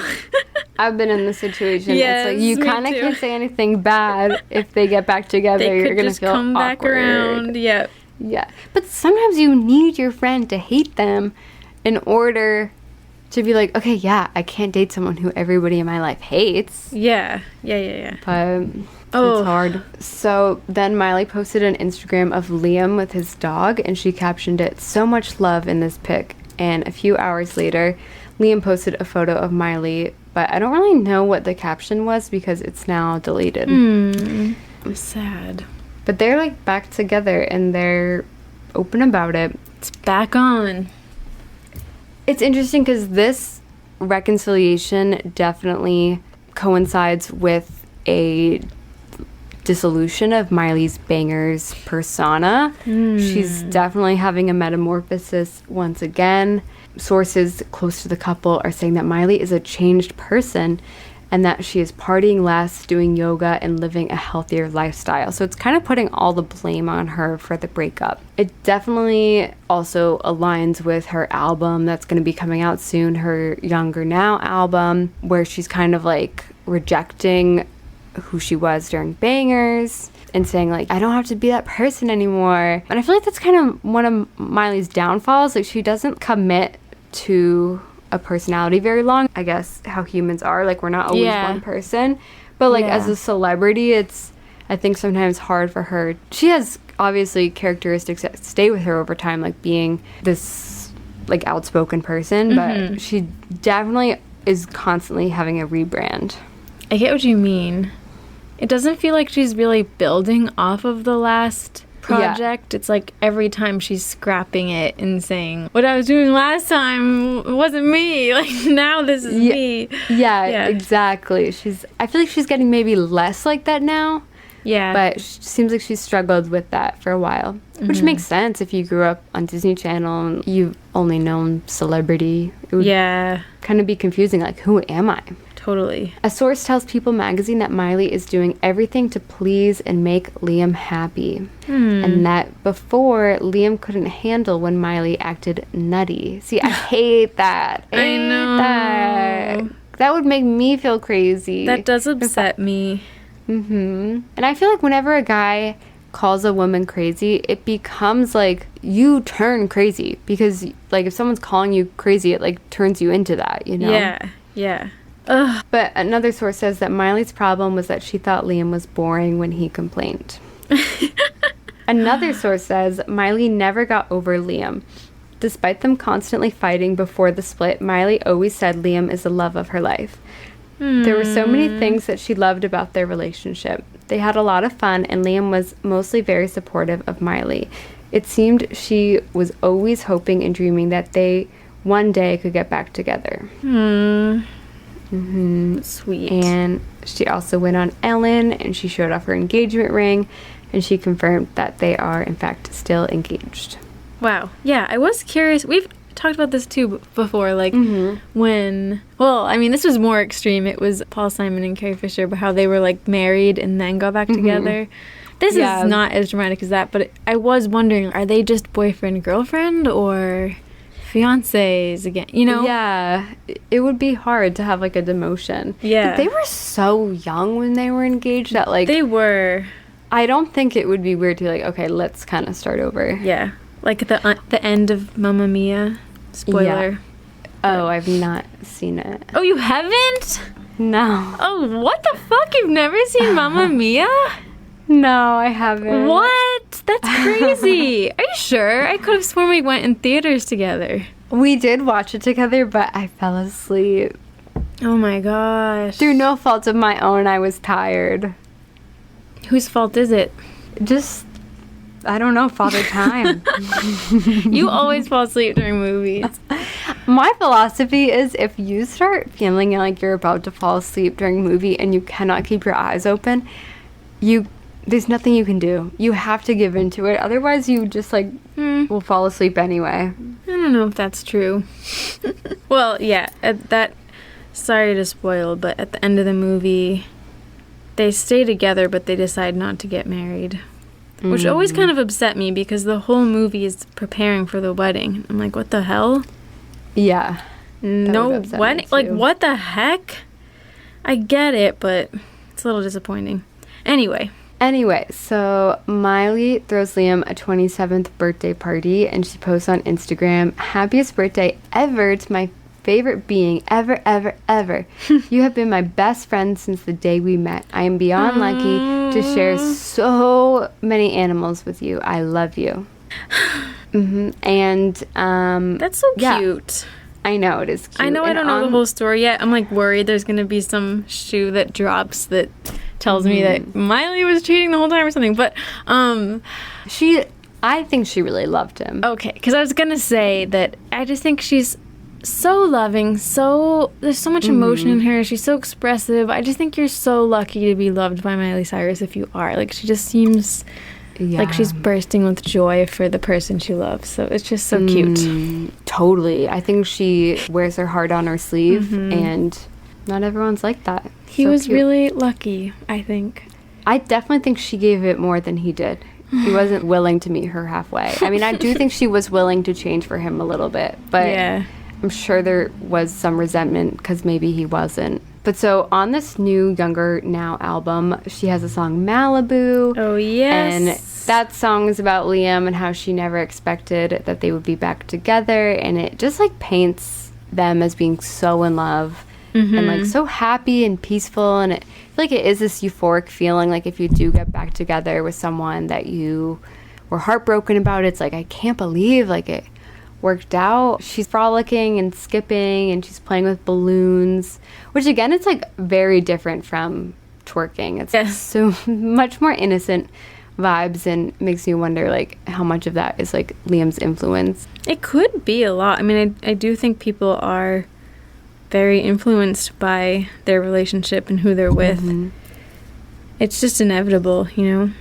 I've been in this situation. Yes, it's like, you kind of can't say anything bad if they get back together. You're going to feel come awkward. back around. Yep. Yeah. But sometimes you need your friend to hate them in order to be like, okay, yeah, I can't date someone who everybody in my life hates. Yeah. But it's hard. So then Miley posted an Instagram of Liam with his dog, and she captioned it, "So much love in this pic." And a few hours later, Liam posted a photo of Miley, but I don't really know what the caption was because it's now deleted. I'm sad. But they're, like, back together, and they're open about it. It's back on. It's interesting because this reconciliation definitely coincides with a dissolution of Miley's Bangerz persona. She's definitely having a metamorphosis once again. Sources close to the couple are saying that Miley is a changed person and that she is partying less, doing yoga, and living a healthier lifestyle. So it's kind of putting all the blame on her for the breakup. It definitely also aligns with her album that's going to be coming out soon, her Younger Now album, where she's kind of like rejecting who she was during Bangerz and saying, like, I don't have to be that person anymore. And I feel like that's kind of one of Miley's downfalls. Like, she doesn't commit to a personality very long. I guess how humans are, like, we're not always one person, but like as a celebrity, it's, I think, sometimes hard for her. She has obviously characteristics that stay with her over time, like being this like outspoken person, but she definitely is constantly having a rebrand. I get what you mean. It doesn't feel like she's really building off of the last project. It's like every time she's scrapping it and saying, what I was doing last time wasn't me. Like, now this is me. Yeah, exactly. I feel like she's getting maybe less like that now. Yeah. But it seems like she's struggled with that for a while. Which makes sense if you grew up on Disney Channel and you've only known celebrity. It would kind of be confusing, like, who am I? Totally. A source tells People magazine that Miley is doing everything to please and make Liam happy. And that before, Liam couldn't handle when Miley acted nutty. See, I hate that. I know. That would make me feel crazy. That does upset me. And I feel like whenever a guy calls a woman crazy, it becomes like you turn crazy. Because, like, if someone's calling you crazy, it, like, turns you into that, you know? Yeah. Ugh. But another source says that Miley's problem was that she thought Liam was boring when he complained. Another source says Miley never got over Liam. Despite them constantly fighting before the split, Miley always said Liam is the love of her life. There were so many things that she loved about their relationship. They had a lot of fun, and Liam was mostly very supportive of Miley. It seemed she was always hoping and dreaming that they one day could get back together. Sweet. And she also went on Ellen, and she showed off her engagement ring, and she confirmed that they are, in fact, still engaged. Wow. Yeah, I was curious. We've talked about this too before, like when, well, I mean, this was more extreme. It was Paul Simon and Carrie Fisher, but how they were like married and then got back together. This is not as dramatic as that, but I was wondering, are they just boyfriend, girlfriend, or fiancés again, you know? Yeah, it would be hard to have like a demotion. Yeah. But they were so young when they were engaged that, like, they were. I don't think it would be weird to be like, okay, let's kind of start over. Yeah. Like the end of Mamma Mia. Spoiler. Yeah. Oh, I've not seen it. Oh, you haven't? No. Oh, what the fuck? You've never seen Mamma Mia? No, I haven't. What? That's crazy. Are you sure? I could have sworn we went in theaters together. We did watch it together, but I fell asleep. Oh my gosh. Through no fault of my own, I was tired. Whose fault is it? Just, I don't know, Father Time. You always fall asleep during movies. My philosophy is if you start feeling like you're about to fall asleep during a movie and you cannot keep your eyes open, there's nothing you can do. You have to give into it. Otherwise, you just will fall asleep anyway. I don't know if that's true. Well, yeah, sorry to spoil, but at the end of the movie, they stay together, but they decide not to get married. Which always kind of upset me because the whole movie is preparing for the wedding. I'm like, what the hell? Yeah. No wedding? Like, what the heck? I get it, but it's a little disappointing. Anyway, so Miley throws Liam a 27th birthday party, and she posts on Instagram, "Happiest birthday ever to my favorite being ever, ever, ever. You have been my best friend since the day we met. I am beyond lucky to share so many animals with you. I love you." And that's so cute. I know, it is cute. I know I don't know the whole story yet. I'm like worried there's going to be some shoe that drops that tells me that Miley was cheating the whole time or something. But I think she really loved him. Okay, because I was going to say that I just think she's so loving, there's so much emotion in her. She's so expressive. I just think you're so lucky to be loved by Miley Cyrus if you are. Like, she just seems like she's bursting with joy for the person she loves. So it's just so cute. Totally. I think she wears her heart on her sleeve, and not everyone's like that. He was really lucky, I think. I definitely think she gave it more than he did. He wasn't willing to meet her halfway. I mean, I do think she was willing to change for him a little bit, but yeah. I'm sure there was some resentment because maybe he wasn't. But so on this new Younger Now album, she has a song, Malibu. Oh, yes. And that song is about Liam and how she never expected that they would be back together. And it just paints them as being so in love and so happy and peaceful. And I feel like it is this euphoric feeling, like if you do get back together with someone that you were heartbroken about, it's like, I can't believe it worked out. She's frolicking and skipping, and she's playing with balloons, which again, it's very different from twerking. It's so much more innocent vibes, and makes you wonder how much of that is Liam's influence. It could be a lot. I mean, I do think people are very influenced by their relationship and who they're with. It's just inevitable,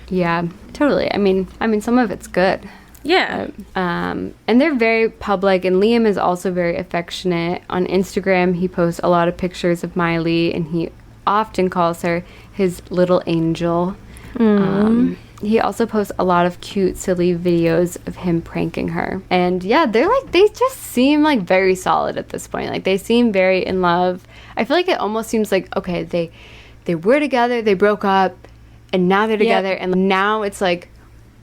Yeah, totally. I mean some of it's good. Yeah. And they're very public, and Liam is also very affectionate. On Instagram, he posts a lot of pictures of Miley, and he often calls her his little angel. He also posts a lot of cute, silly videos of him pranking her. And yeah, they just seem very solid at this point. They seem very in love. I feel like it almost seems okay, they were together, they broke up, and now they're together, and now it's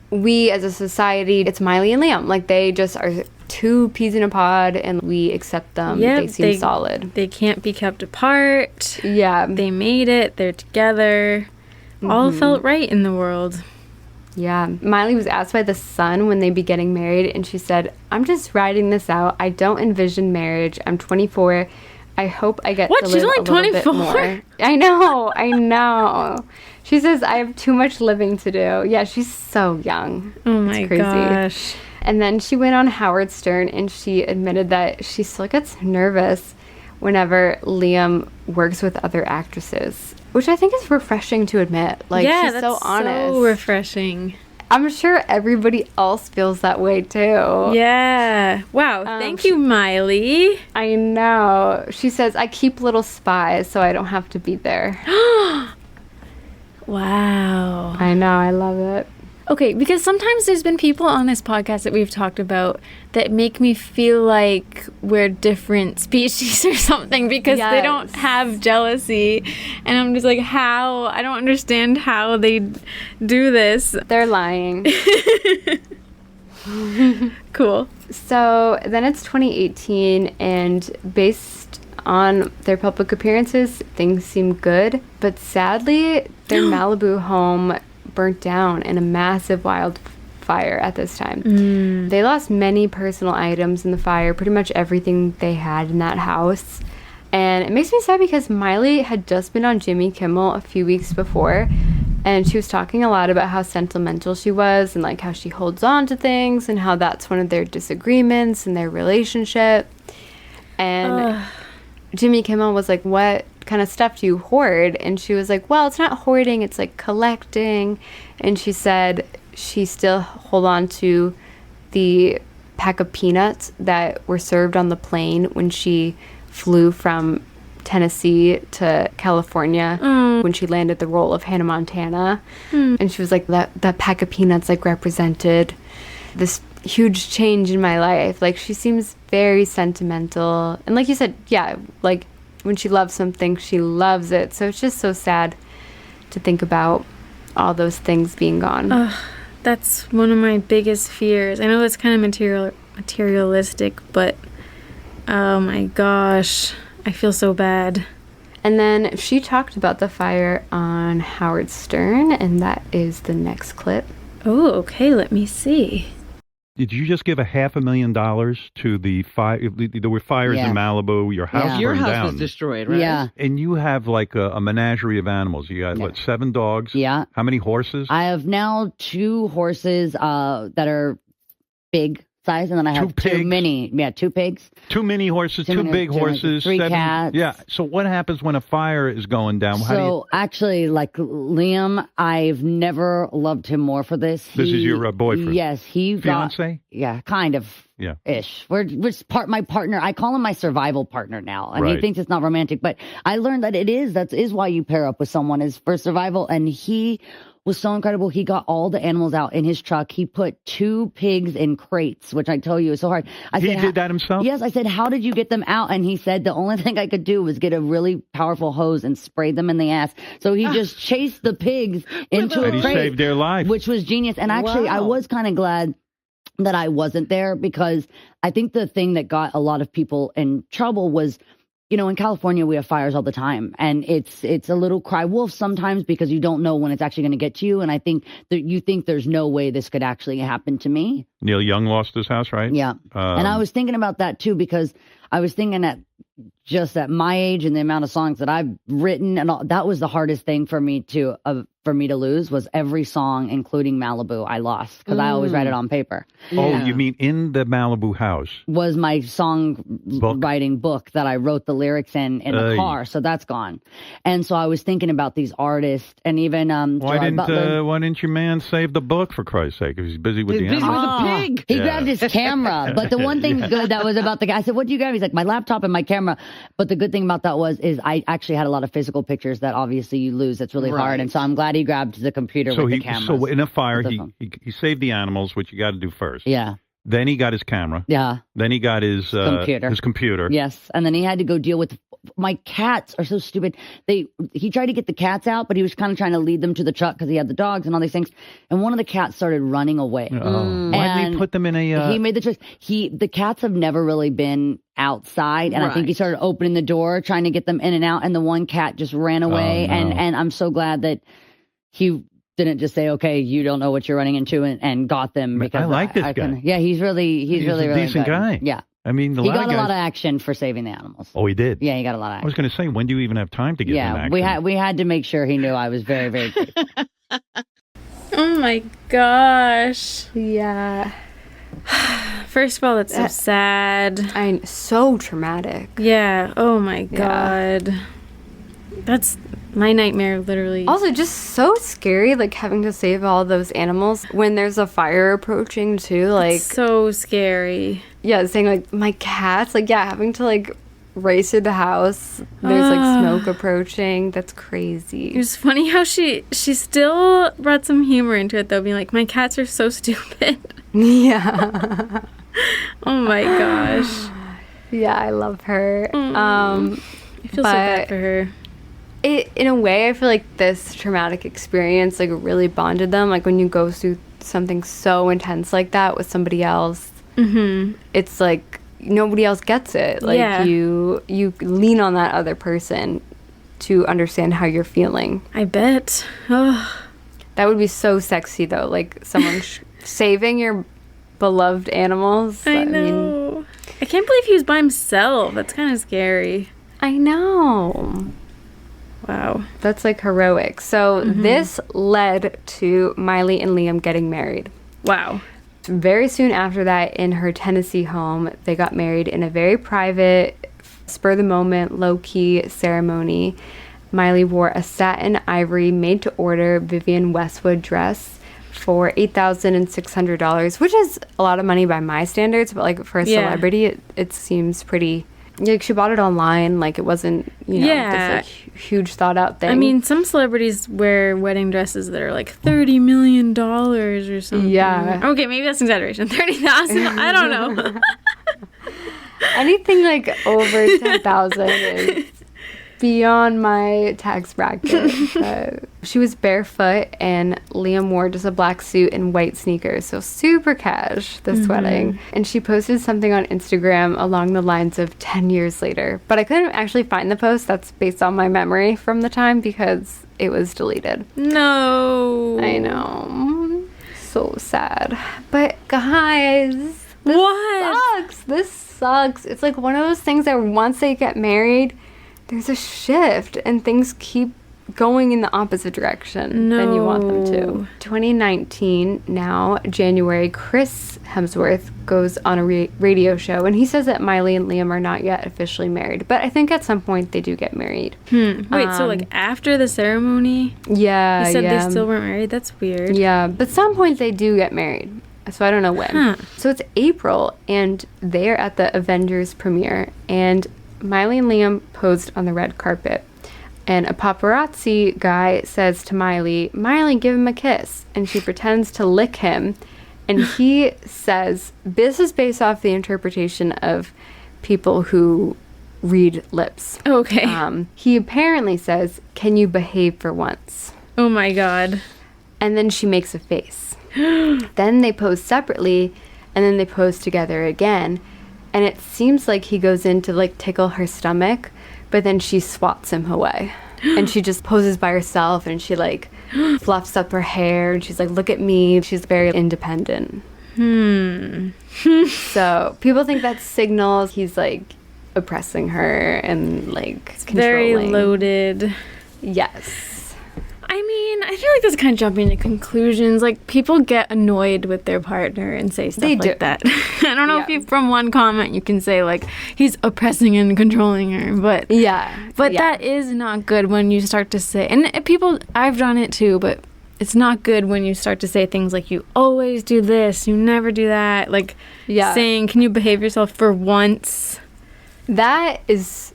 we as a society, it's Miley and Liam. They just are two peas in a pod, and we accept them. They seem solid. They can't be kept apart. Yeah. They made it. They're together. All felt right in the world. Yeah. Miley was asked by The Sun when they'd be getting married, and she said, "I'm just riding this out. I don't envision marriage. I'm 24. I hope I get to live a little bit more." I know. She says, "I have too much living to do." Yeah, she's so young. Oh my gosh. And then she went on Howard Stern, and she admitted that she still gets nervous whenever Liam works with other actresses, which I think is refreshing to admit. She's so honest. So refreshing. I'm sure everybody else feels that way too. Yeah. Wow. Thank you, Miley. I know. She says, "I keep little spies so I don't have to be there." Wow. I know. I love it. Okay, because sometimes there's been people on this podcast that we've talked about that make me feel like we're different species or something because they don't have jealousy. And I'm just how? I don't understand how they do this. They're lying. Cool. So then it's 2018, and based on their public appearances, things seem good. But sadly, their Malibu home burnt down in a massive fire at this time. They lost many personal items in the fire, pretty much everything they had in that house. And it makes me sad because Miley had just been on Jimmy Kimmel a few weeks before, and she was talking a lot about how sentimental she was and like how she holds on to things and how that's one of their disagreements in their relationship. And Jimmy Kimmel was like, what kind of stuff do you hoard? And she was like, well, it's not hoarding, it's like collecting. And she said she still hold on to the pack of peanuts that were served on the plane when she flew from Tennessee to California when she landed the role of Hannah Montana. And she was like, that pack of peanuts like represented this huge change in my life. Like, she seems very sentimental. And like you said, yeah, like when she loves something, she loves it. So it's just so sad to think about all those things being gone. That's one of my biggest fears. I know it's kind of materialistic, but oh my gosh, I feel so bad. And then she talked about the fire on Howard Stern, and that is the next clip. Oh, okay, let me see. Did you just give $500,000 to the fire? There were fires in Malibu. Your house burned Your house down. was destroyed, right? Yeah. And you have like a menagerie of animals. You got, what, 7 dogs? Yeah. How many horses? I have now 2 horses that are big size, and then I have 2 mini. Yeah, 2 pigs. 2 mini horses, 2 big horses, 3 7 cats. Yeah. So what happens when a fire is going down? So actually, like Liam, I've never loved him more for this. This is your boyfriend? Yes, he fiance? Yeah, kind of. Yeah. Ish. We're my partner. I call him my survival partner now, and he thinks it's not romantic, but I learned that it is. That is why you pair up with someone, is for survival. And he was so incredible. He got all the animals out in his truck. He put 2 pigs in crates, which I tell you is so hard. He did that himself? Yes. I said, how did you get them out? And he said, the only thing I could do was get a really powerful hose and spray them in the ass. So he just chased the pigs into a crate. And he saved their life. Which was genius. And actually, I was kind of glad that I wasn't there, because I think the thing that got a lot of people in trouble was, you know, in California, we have fires all the time, and it's a little cry wolf sometimes because you don't know when it's actually going to get to you. And I think that you think there's no way this could actually happen to me. Neil Young lost his house, right? Yeah. And I was thinking about that too, because I was thinking that just at my age and the amount of songs that I've written, and all, that was the hardest thing for me to lose, was every song, including Malibu, I lost, because I always write it on paper. Oh, you mean in the Malibu house? Was my song writing book that I wrote the lyrics in the car, so that's gone. And so I was thinking about these artists, and even why didn't your man save the book, for Christ's sake? If he's busy with the animals. With the pig. He grabbed his camera. But the one thing good that was about the guy, I said, "What do you grab?" He's like, "My laptop and my camera." But the good thing about that is I actually had a lot of physical pictures that obviously you lose. That's really hard. And so I'm glad he grabbed the computer with the camera. So in a fire, he saved the animals, which you got to do first. Yeah. Then he got his camera. Yeah. Then he got his computer. Yes. And then he had to go deal with my cats are so stupid. He tried to get the cats out, but he was kind of trying to lead them to the truck because he had the dogs and all these things. And one of the cats started running away. Why did he put them in a... He made the choice. The cats have never really been outside, and I think he started opening the door, trying to get them in and out, and the one cat just ran away. And I'm so glad that he didn't just say, "Okay, you don't know what you're running into," and got them. Because I like this guy. Yeah, he's a decent guy. Yeah. I mean, he got a lot of action for saving the animals. Oh, he did? Yeah, he got a lot of action. I was going to say, when do you even have time to give him action? Yeah, we had to make sure he knew I was very, very grateful. Oh my gosh. Yeah. First of all, that's so sad. So traumatic. Yeah. Oh my God. That's my nightmare, literally. Also, just so scary, like having to save all those animals when there's a fire approaching too. Like, it's so scary. Yeah, saying like my cats, like having to like race through the house. There's like smoke approaching. That's crazy. It was funny how she still brought some humor into it though, being like, my cats are so stupid. Yeah. Oh my gosh. Yeah, I love her. I feel so bad for her. In a way, I feel like this traumatic experience like really bonded them. Like when you go through something so intense like that with somebody else, it's like nobody else gets it. Like you lean on that other person to understand how you're feeling. I bet. Oh. That would be so sexy though. Like someone saving your beloved animals. I know. I can't believe he was by himself. That's kind of scary. I know. Wow. That's like heroic. So this led to Miley and Liam getting married. Wow. Very soon after that, in her Tennessee home, they got married in a very private, spur-of-the-moment, low-key ceremony. Miley wore a satin ivory made-to-order Vivienne Westwood dress for $8,600, which is a lot of money by my standards, but like for a celebrity, it seems pretty... Like, she bought it online. Like, it wasn't, this like huge thought out thing. I mean, some celebrities wear wedding dresses that are like $30 million or something. Yeah. Okay, maybe that's an exaggeration. 30,000. I don't know. Anything like over 10,000 is beyond my tax bracket. She was barefoot, and Liam wore just a black suit and white sneakers, so super cash this wedding. And she posted something on Instagram along the lines of 10 years later, but I couldn't actually find the post. That's based on my memory from the time because it was deleted. No. I know. So sad. But guys, this sucks. It's like one of those things that once they get married, there's a shift and things keep going in the opposite direction than you want them to. 2019, now, January, Chris Hemsworth goes on a radio show, and he says that Miley and Liam are not yet officially married, but I think at some point they do get married. Wait, so like after the ceremony? Yeah, he said they still weren't married? That's weird. Yeah, but at some point they do get married. So I don't know when. So it's April, and they're at the Avengers premiere, and Miley and Liam posed on the red carpet, and a paparazzi guy says to Miley, give him a kiss, and she pretends to lick him, and he says, this is based off the interpretation of people who read lips. Okay. He apparently says, can you behave for once? Oh my god. And then she makes a face. Then they pose separately, and then they pose together again. And it seems like he goes in to like tickle her stomach, but then she swats him away. And she just poses by herself, and she like fluffs up her hair, and she's like, look at me. She's very independent. So people think that signals he's like oppressing her and like controlling. Very loaded. Yes. I mean, I feel like this is kind of jumping to conclusions. Like, people get annoyed with their partner and say stuff like that. I don't know if you, from one comment, you can say, like, he's oppressing and controlling her. But that is not good when you start to say, and people, I've done it too, but it's not good when you start to say things like, you always do this, you never do that. Like, saying, can you behave yourself for once? That is...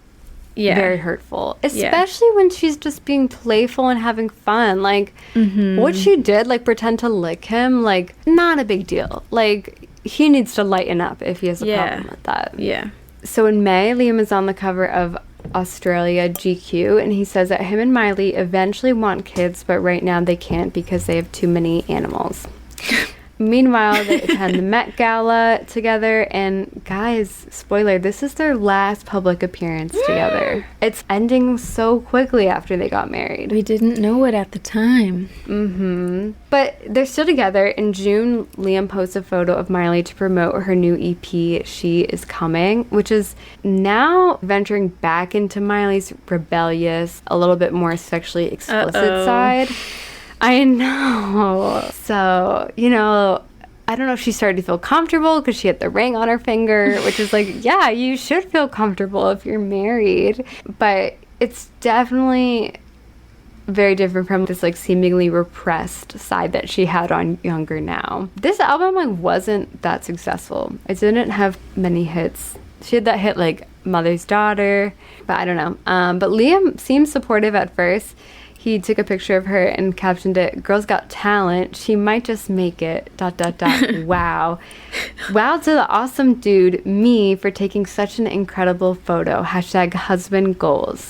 very hurtful, especially when she's just being playful and having fun. Like, what she did, like, pretend to lick him, like, not a big deal. Like, he needs to lighten up if he has a problem with that. Yeah. So in May, Liam is on the cover of Australia GQ, and he says that him and Miley eventually want kids, but right now they can't because they have too many animals. Meanwhile, they attend the Met Gala together, and guys, spoiler, this is their last public appearance together. It's ending so quickly after they got married. We didn't know it at the time. But they're still together. In June, Liam posts a photo of Miley to promote her new EP, She Is Coming, which is now venturing back into Miley's rebellious, a little bit more sexually explicit side. I know. So, I don't know if she started to feel comfortable because she had the ring on her finger, which is like, yeah, you should feel comfortable if you're married. But it's definitely very different from this like seemingly repressed side that she had on Younger Now. This album like wasn't that successful. It didn't have many hits. She had that hit like Mother's Daughter, but I don't know. But Liam seemed supportive at first. He took a picture of her and captioned it, "Girl's got talent. She might just make it. ... Wow. Wow to the awesome dude, me, for taking such an incredible photo. #husband goals."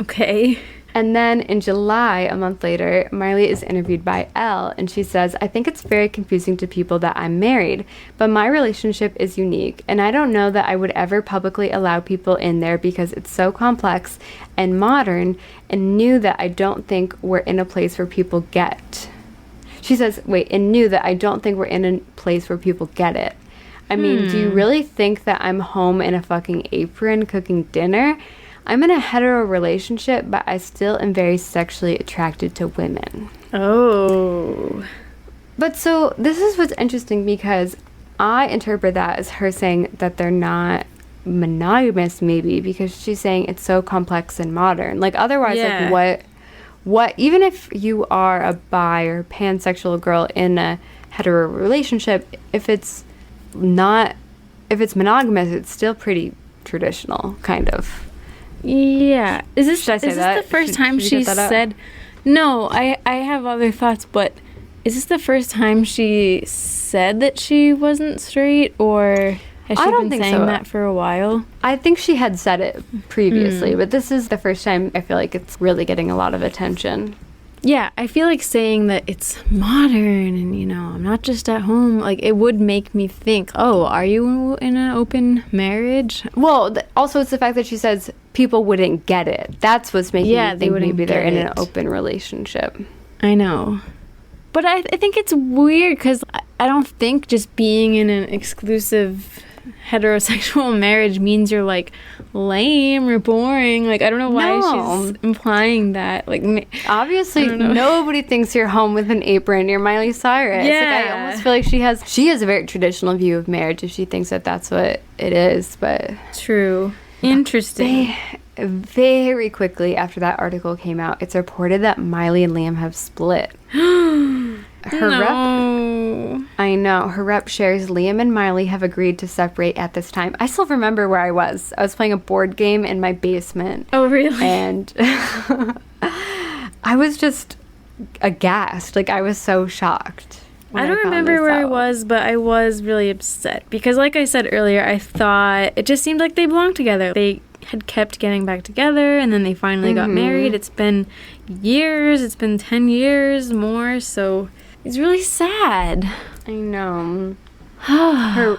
Okay. And then in July, a month later, Miley is interviewed by Elle, and she says, "I think it's very confusing to people that I'm married, but my relationship is unique, and I don't know that I would ever publicly allow people in there because it's so complex and modern and new that I don't think we're in a place where people get." She says, wait, and knew that I don't think we're in a place where people get it. I mean, do you really think that I'm home in a fucking apron cooking dinner? I'm in a hetero relationship, but I still am very sexually attracted to women. Oh. But so this is what's interesting, because I interpret that as her saying that they're not monogamous, maybe, because she's saying it's so complex and modern. Like, otherwise, like, what, even if you are a bi or pansexual girl in a hetero relationship, if it's monogamous, it's still pretty traditional, kind of. Yeah. Is this that? The first time she said... No, I have other thoughts, but is this the first time she said that she wasn't straight, or has she been saying that for a while? I think she had said it previously, but this is the first time I feel like it's really getting a lot of attention. Yeah, I feel like saying that it's modern and, you know, I'm not just at home, like, it would make me think, oh, are you in an open marriage? Well, also it's the fact that she says people wouldn't get it. That's what's making me think maybe they're in an open relationship. I know. But I think it's weird, because I don't think just being in an exclusive heterosexual marriage means you're, like, lame or boring. Like, I don't know why she's implying that. Like, obviously nobody thinks you're home with an apron. You're Miley Cyrus. Yeah. Like, I almost feel like she has a very traditional view of marriage if she thinks that that's what it is. But true. Interesting. Very quickly after that article came out, it's reported that Miley and Liam have split. Her rep shares Liam and Miley have agreed to separate at this time. I still remember where I was. I was playing a board game in my basement. Oh, really? And I was just aghast. Like, I was so shocked. I don't remember where I was, but I was really upset. Because like I said earlier, I thought it just seemed like they belonged together. They had kept getting back together, and then they finally got married. It's been years. It's been 10 years more, so it's really sad. I know. Her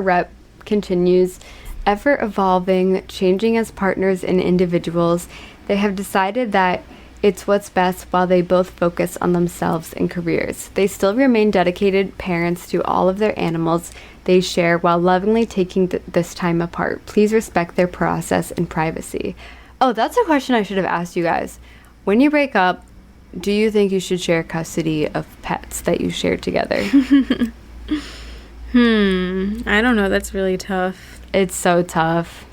rep continues, ever evolving, changing as partners and individuals. They have decided that it's what's best while they both focus on themselves and careers. They still remain dedicated parents to all of their animals they share while lovingly taking this time apart. Please respect their process and privacy. Oh, that's a question I should have asked you guys. When you break up, do you think you should share custody of pets that you share together? I don't know. That's really tough. It's so tough.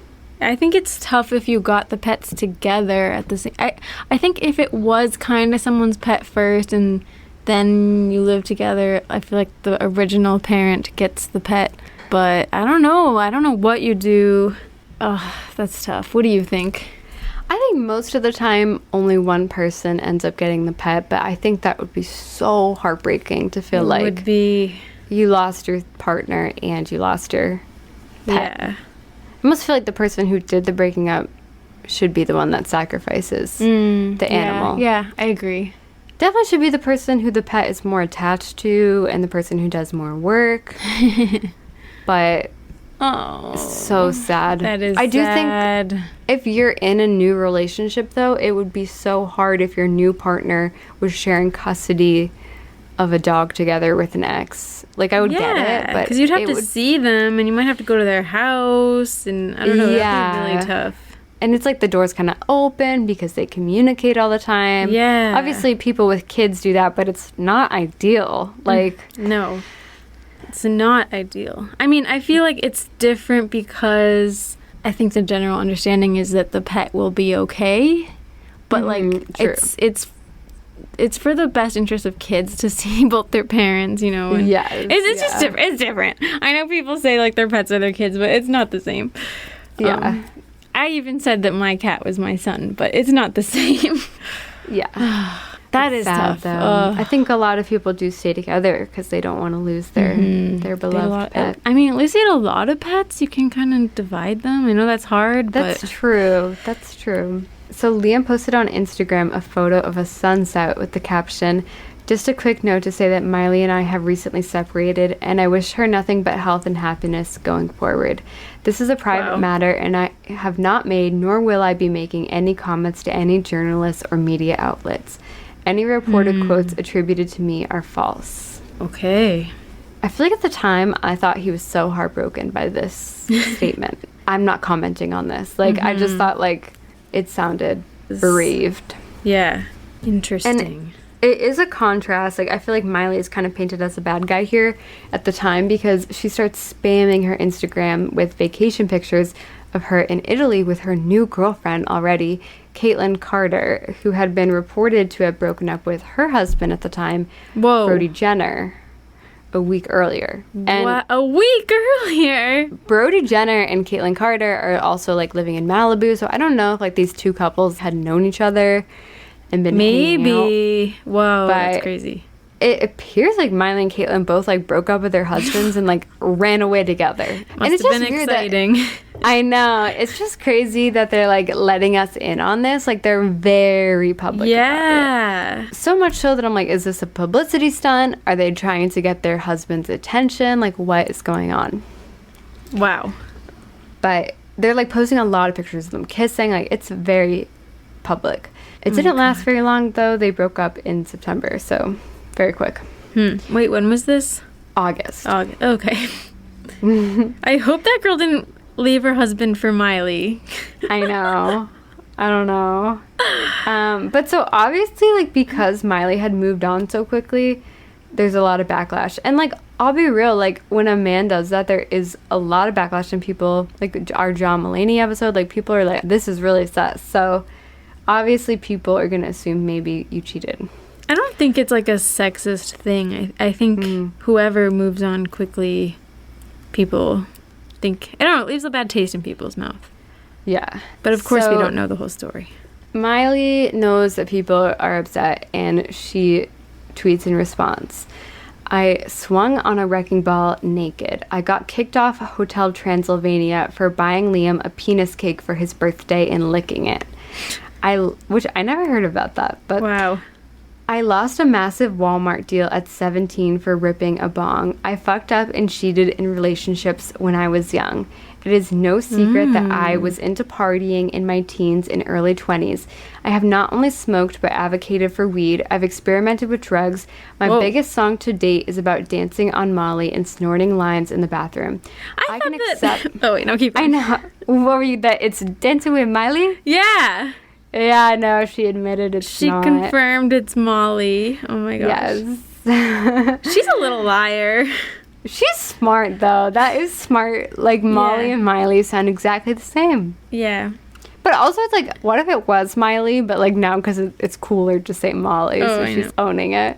I think it's tough if you got the pets together at the same... I think if it was kind of someone's pet first and then you live together, I feel like the original parent gets the pet. But I don't know. I don't know what you do. Oh, that's tough. What do you think? I think most of the time only one person ends up getting the pet, but I think that would be so heartbreaking to feel like would be... you lost your partner and you lost your pet. Yeah. I almost feel like the person who did the breaking up should be the one that sacrifices the animal. Yeah, I agree. Definitely should be the person who the pet is more attached to and the person who does more work. But so sad. That is I do sad. think if you're in a new relationship, though, it would be so hard if your new partner was sharing custody of a dog together with an ex. Like, I would get it, but because you'd have to see them, and you might have to go to their house, and I don't know, that'd be really tough. And it's like the door's kind of open because they communicate all the time. Yeah. Obviously, people with kids do that, but it's not ideal. Like, no, it's not ideal. I mean, I feel like it's different because I think the general understanding is that the pet will be okay, but like true. It's for the best interest of kids to see both their parents, you know. And it's just different. It's different. I know people say like their pets are their kids, but it's not the same. Yeah. I even said that my cat was my son, but it's not the same. Yeah. That is sad, tough. Though. I think a lot of people do stay together because they don't want to lose their beloved pet. I mean, at least you had a lot of pets. You can kind of divide them. I know that's hard, That's true. That's true. So Liam posted on Instagram a photo of a sunset with the caption, "Just a quick note to say that Miley and I have recently separated, and I wish her nothing but health and happiness going forward. This is a private matter, and I have not made, nor will I be making any comments to any journalists or media outlets. Any reported quotes attributed to me are false. Okay. I feel like at the time, I thought he was so heartbroken by this statement. I'm not commenting on this. Like, I just thought, like, it sounded bereaved. Yeah. Interesting. And it is a contrast. Like, I feel like Miley is kind of painted as a bad guy here at the time because she starts spamming her Instagram with vacation pictures of her in Italy with her new girlfriend already, Caitlyn Carter, who had been reported to have broken up with her husband at the time, Brody Jenner, a week earlier. And what? A week earlier? Brody Jenner and Caitlyn Carter are also, like, living in Malibu, so I don't know if, like, these two couples had known each other and been hanging out. Whoa, But that's crazy. it appears like Miley and Caitlyn both, like, broke up with their husbands and, like, ran away together. Must and it's have just been weird exciting. I know. It's just crazy that they're, like, letting us in on this. Like, they're very public about it. So much so that I'm like, is this a publicity stunt? Are they trying to get their husband's attention? Like, what is going on? Wow. But they're, like, posting a lot of pictures of them kissing. Like, it's very public. It didn't last very long, though. They broke up in September, so very quick. Wait, when was this? August. Okay. I hope that girl didn't leave her husband for Miley. I know. I don't know. But so obviously, like, because Miley had moved on so quickly, there's a lot of backlash. And, like, I'll be real, like, when a man does that, there is a lot of backlash, and people, like our John Mulaney episode, like, people are like, this is really sus. So obviously people are going to assume maybe you cheated. I don't think it's like a sexist thing. I think whoever moves on quickly, people think, I don't know, it leaves a bad taste in people's mouth. Yeah. But of course we don't know the whole story. Miley knows that people are upset, and she tweets in response, I swung on a wrecking ball naked. I got kicked off Hotel Transylvania for buying Liam a penis cake for his birthday and licking it. Which I never heard about that, but wow. I lost a massive Walmart deal at 17 for ripping a bong. I fucked up and cheated in relationships when I was young. It is no secret that I was into partying in my teens and early 20s. I have not only smoked but advocated for weed. I've experimented with drugs. My biggest song to date is about dancing on Molly and snorting lines in the bathroom. I can accept... Oh, wait, no, keep going. I know. What were you... That it's Dancing with Miley? Yeah. Yeah, no, she admitted it's not. She confirmed it's Molly. Oh my gosh. Yes. She's a little liar. She's smart, though. That is smart. Like, Molly and Miley sound exactly the same. Yeah. But also, it's like, what if it was Miley, but, like, now because it's cooler to say Molly, so she's owning it.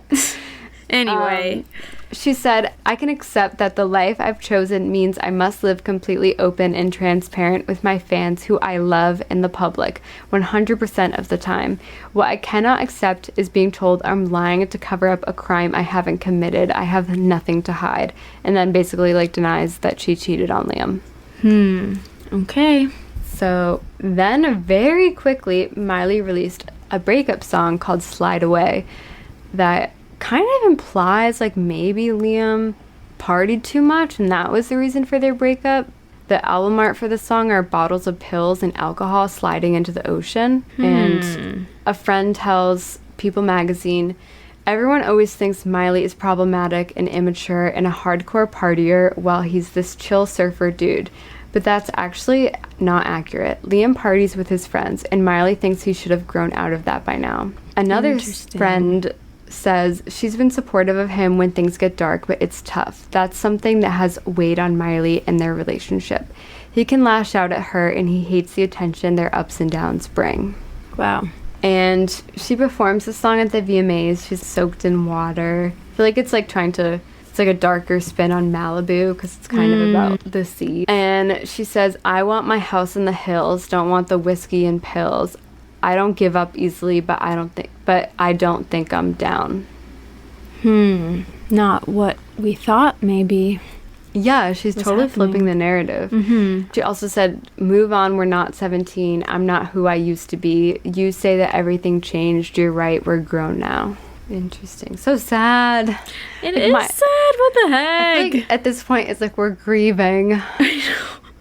Anyway. She said, I can accept that the life I've chosen means I must live completely open and transparent with my fans who I love and the public 100% of the time. What I cannot accept is being told I'm lying to cover up a crime I haven't committed. I have nothing to hide. And then basically, like, denies that she cheated on Liam. Okay. So then very quickly, Miley released a breakup song called Slide Away that kind of implies like maybe Liam partied too much and that was the reason for their breakup. The album art for the song are bottles of pills and alcohol sliding into the ocean. And a friend tells People magazine, everyone always thinks Miley is problematic and immature and a hardcore partier while he's this chill surfer dude. But that's actually not accurate. Liam parties with his friends and Miley thinks he should have grown out of that by now. Another friend says she's been supportive of him when things get dark, but it's tough. That's something that has weighed on Miley and their relationship. He can lash out at her and he hates the attention their ups and downs bring. Wow. And she performs the song at the VMAs. She's soaked in water. I feel like it's like it's like a darker spin on Malibu because it's kind of about the sea. And she says, I want my house in the hills, don't want the whiskey and pills. I don't give up easily, but I don't think I'm down. Not what we thought, maybe. Yeah, she's totally flipping the narrative. She also said, move on, we're not 17. I'm not who I used to be. You say that everything changed. You're right, we're grown now. Interesting. So sad. It is sad. What the heck? I think at this point, it's like we're grieving. I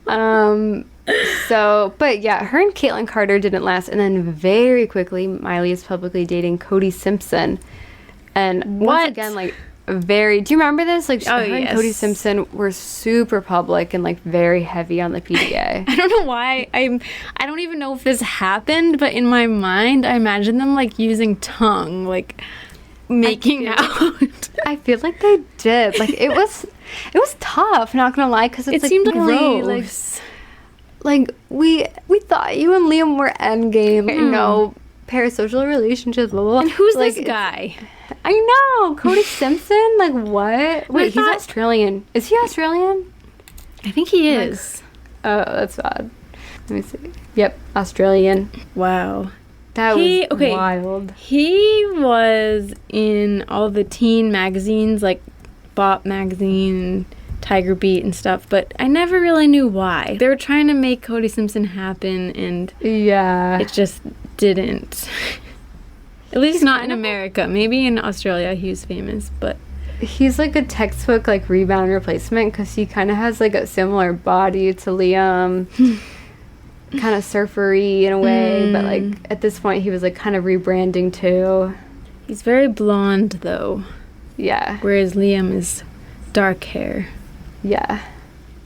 know. So, but yeah, her and Caitlyn Carter didn't last. And then very quickly, Miley is publicly dating Cody Simpson. And once again, like, do you remember this? Like, her and Cody Simpson were super public and, like, very heavy on the PDA. I don't know why. I don't even know if this happened, but in my mind, I imagine them, like, using tongue, like, making out. I feel like they did. Like, it was tough, not gonna lie, because it seemed like really, gross. like we thought you and Liam were endgame, you know, parasocial relationships, blah, blah, blah. And who's like, this guy? I know, Cody Simpson, like, what? Wait, he's Australian. Is he Australian? I think he is. Oh, that's odd. Let me see. Yep, Australian. Wow. That was wild. He was in all the teen magazines, like Bop Magazine, Tiger Beat and stuff, but I never really knew why. They were trying to make Cody Simpson happen, and it just didn't. At least not in America. Maybe in Australia he was famous, but... He's like a textbook, like, rebound replacement, because he kind of has, like, a similar body to Liam. Kind of surfery in a way, but, like, at this point he was, like, kind of rebranding too. He's very blonde, though. Yeah. Whereas Liam is dark hair. Yeah.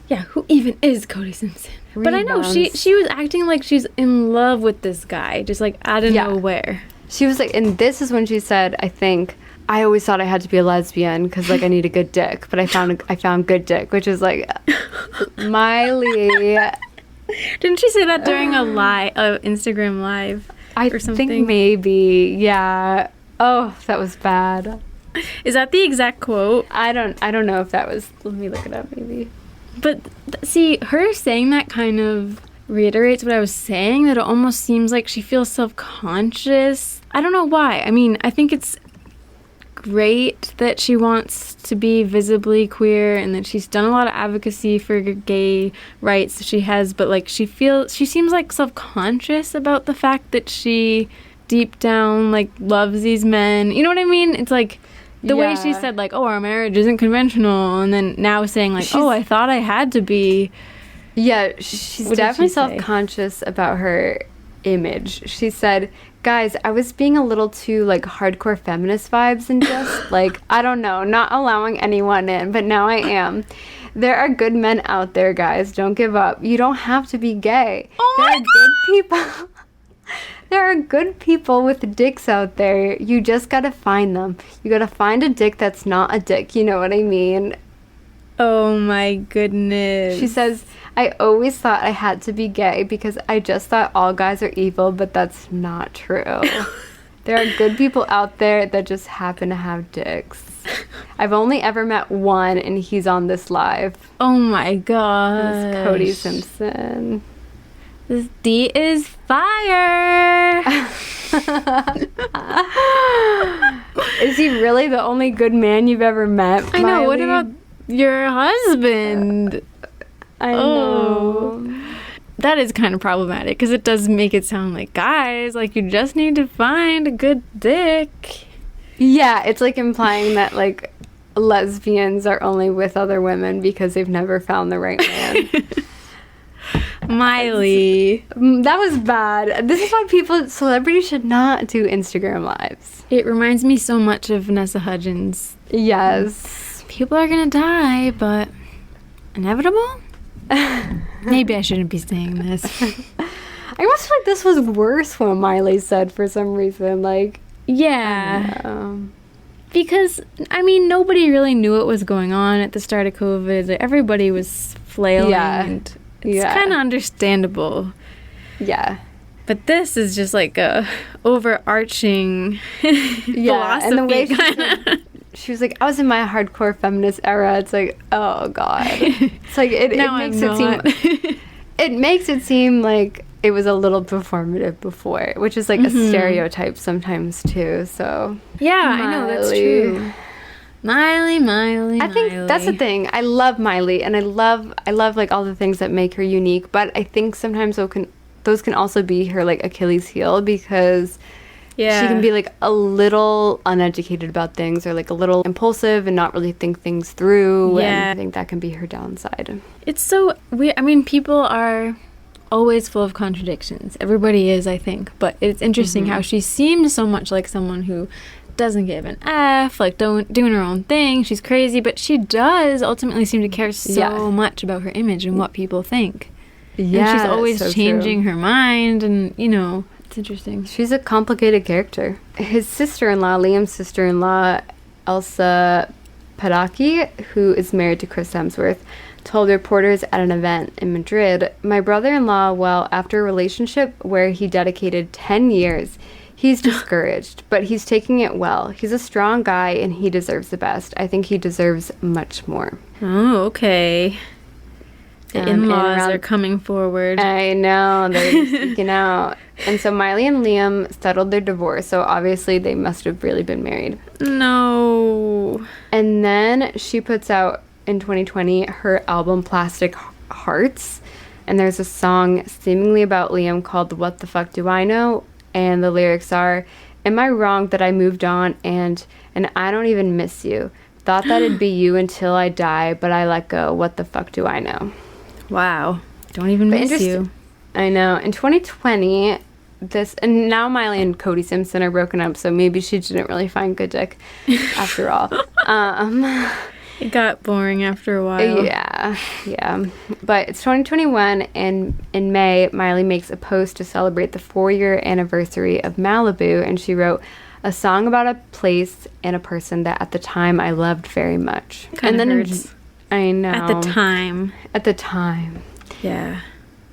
Yeah, who even is Cody Simpson? But I know, she was acting like she's in love with this guy, just, like, out of nowhere. She was like, and this is when she said, I think, I always thought I had to be a lesbian because, like, I need a good dick, but I found good dick, which is, like, Miley. Didn't she say that during a Instagram live or something? I think maybe, yeah. Oh, that was bad. Is that the exact quote? I don't know if that was. Let me look it up, maybe. But see, her saying that kind of reiterates what I was saying, that it almost seems like she feels self-conscious. I don't know why. I mean, I think it's great that she wants to be visibly queer and that she's done a lot of advocacy for gay rights she has, but, like, she seems like self-conscious about the fact that she deep down, like, loves these men. You know what I mean? It's like the way she said, like, oh, our marriage isn't conventional, and then now saying, like, oh, I thought I had to be. Yeah, she's definitely self-conscious about her image. She said, guys, I was being a little too, like, hardcore feminist vibes and just, like, I don't know, not allowing anyone in, but now I am. There are good men out there, guys. Don't give up. You don't have to be gay. There are good people. There are good people with dicks out there. You just gotta find them. You gotta find a dick that's not a dick. You know what I mean? Oh my goodness. She says, I always thought I had to be gay because I just thought all guys are evil, but that's not true. There are good people out there that just happen to have dicks. I've only ever met one, and he's on this live. Oh my god. It's Cody Simpson. This D is fire. Is he really the only good man you've ever met, I know. Miley? What about your husband? I know. That is kind of problematic because it does make it sound like, guys, like, you just need to find a good dick. Yeah, it's like implying that, like, lesbians are only with other women because they've never found the right man. Miley. That was bad. This is why celebrities should not do Instagram lives. It reminds me so much of Vanessa Hudgens. Yes. People are gonna die, but inevitable? Maybe I shouldn't be saying this. I almost feel like this was worse what Miley said for some reason. Like, yeah. Because, I mean, nobody really knew what was going on at the start of COVID. Everybody was flailing. Yeah. And it's kind of understandable. Yeah. But this is just like a overarching philosophy. And the way she was like, I was in my hardcore feminist era. It's like, oh God. It's like, it makes it seem like it was a little performative before, which is like a stereotype sometimes too. So yeah, I know, that's true. Miley. I think that's the thing. I love Miley, and I love like all the things that make her unique. But I think sometimes those can also be her, like, Achilles heel, because she can be like a little uneducated about things, or like a little impulsive and not really think things through. Yeah. And I think that can be her downside. It's so weird. I mean, people are always full of contradictions. Everybody is, I think. But it's interesting how she seems so much like someone who doesn't give an F, like doing her own thing. She's crazy, but she does ultimately seem to care so much about her image and what people think. Yeah, and she's always changing her mind, and it's interesting. She's a complicated character. His sister-in-law, Liam's sister-in-law, Elsa Padaki, who is married to Chris Hemsworth, told reporters at an event in Madrid, "My brother-in-law, well, after a relationship where he dedicated 10 years, he's discouraged, but he's taking it well. He's a strong guy, and he deserves the best. I think he deserves much more." Oh, okay. The in-laws are coming forward. I know, they're speaking out. And so Miley and Liam settled their divorce, so obviously they must have really been married. No. And then she puts out, in 2020, her album Plastic Hearts, and there's a song seemingly about Liam called What the Fuck Do I Know? And the lyrics are, "Am I wrong that I moved on and I don't even miss you? Thought that it'd be you until I die, but I let go. What the fuck do I know?" Wow. Don't even miss you. I know. In 2020, and now Miley and Cody Simpson are broken up, so maybe she didn't really find good dick after all. It got boring after a while. Yeah. But it's 2021, and in May, Miley makes a post to celebrate the 4-year anniversary of Malibu, and she wrote, "A song about a place and a person that at the time I loved very much." Kind of hurts. I know. At the time. Yeah.